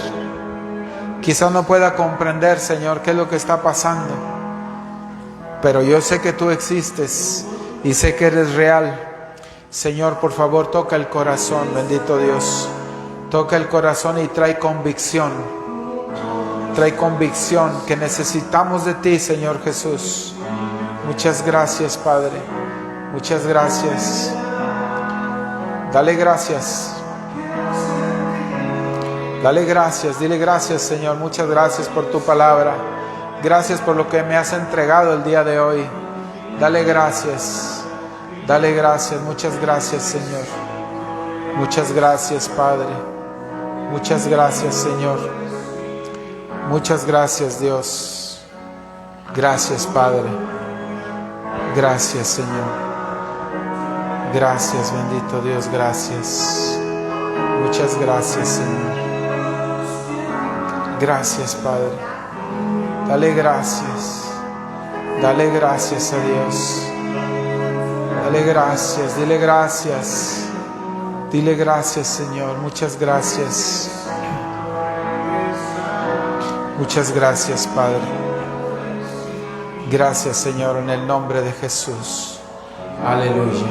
Quizás no pueda comprender, Señor, qué es lo que está pasando. Pero yo sé que tú existes y sé que eres real. Señor, por favor, toca el corazón, bendito Dios. Toca el corazón y trae convicción. Trae convicción que necesitamos de ti, Señor Jesús. Muchas gracias, Padre. Muchas gracias. Dale gracias. Dale gracias. Dile gracias, Señor. Muchas gracias por tu palabra. Gracias por lo que me has entregado el día de hoy. Dale gracias. Dale gracias. Muchas gracias, Señor. Muchas gracias, Padre. Muchas gracias, Señor. Muchas gracias, Dios. Gracias, Padre. Gracias, Señor. Gracias, bendito Dios. Gracias. Muchas gracias, Señor. Gracias, Padre. Dale gracias. Dale gracias a Dios. Dale gracias. Dile gracias. Dile gracias, Señor. Muchas gracias. Muchas gracias, Padre. Gracias, Señor, en el nombre de Jesús. Aleluya.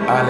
Aleluya.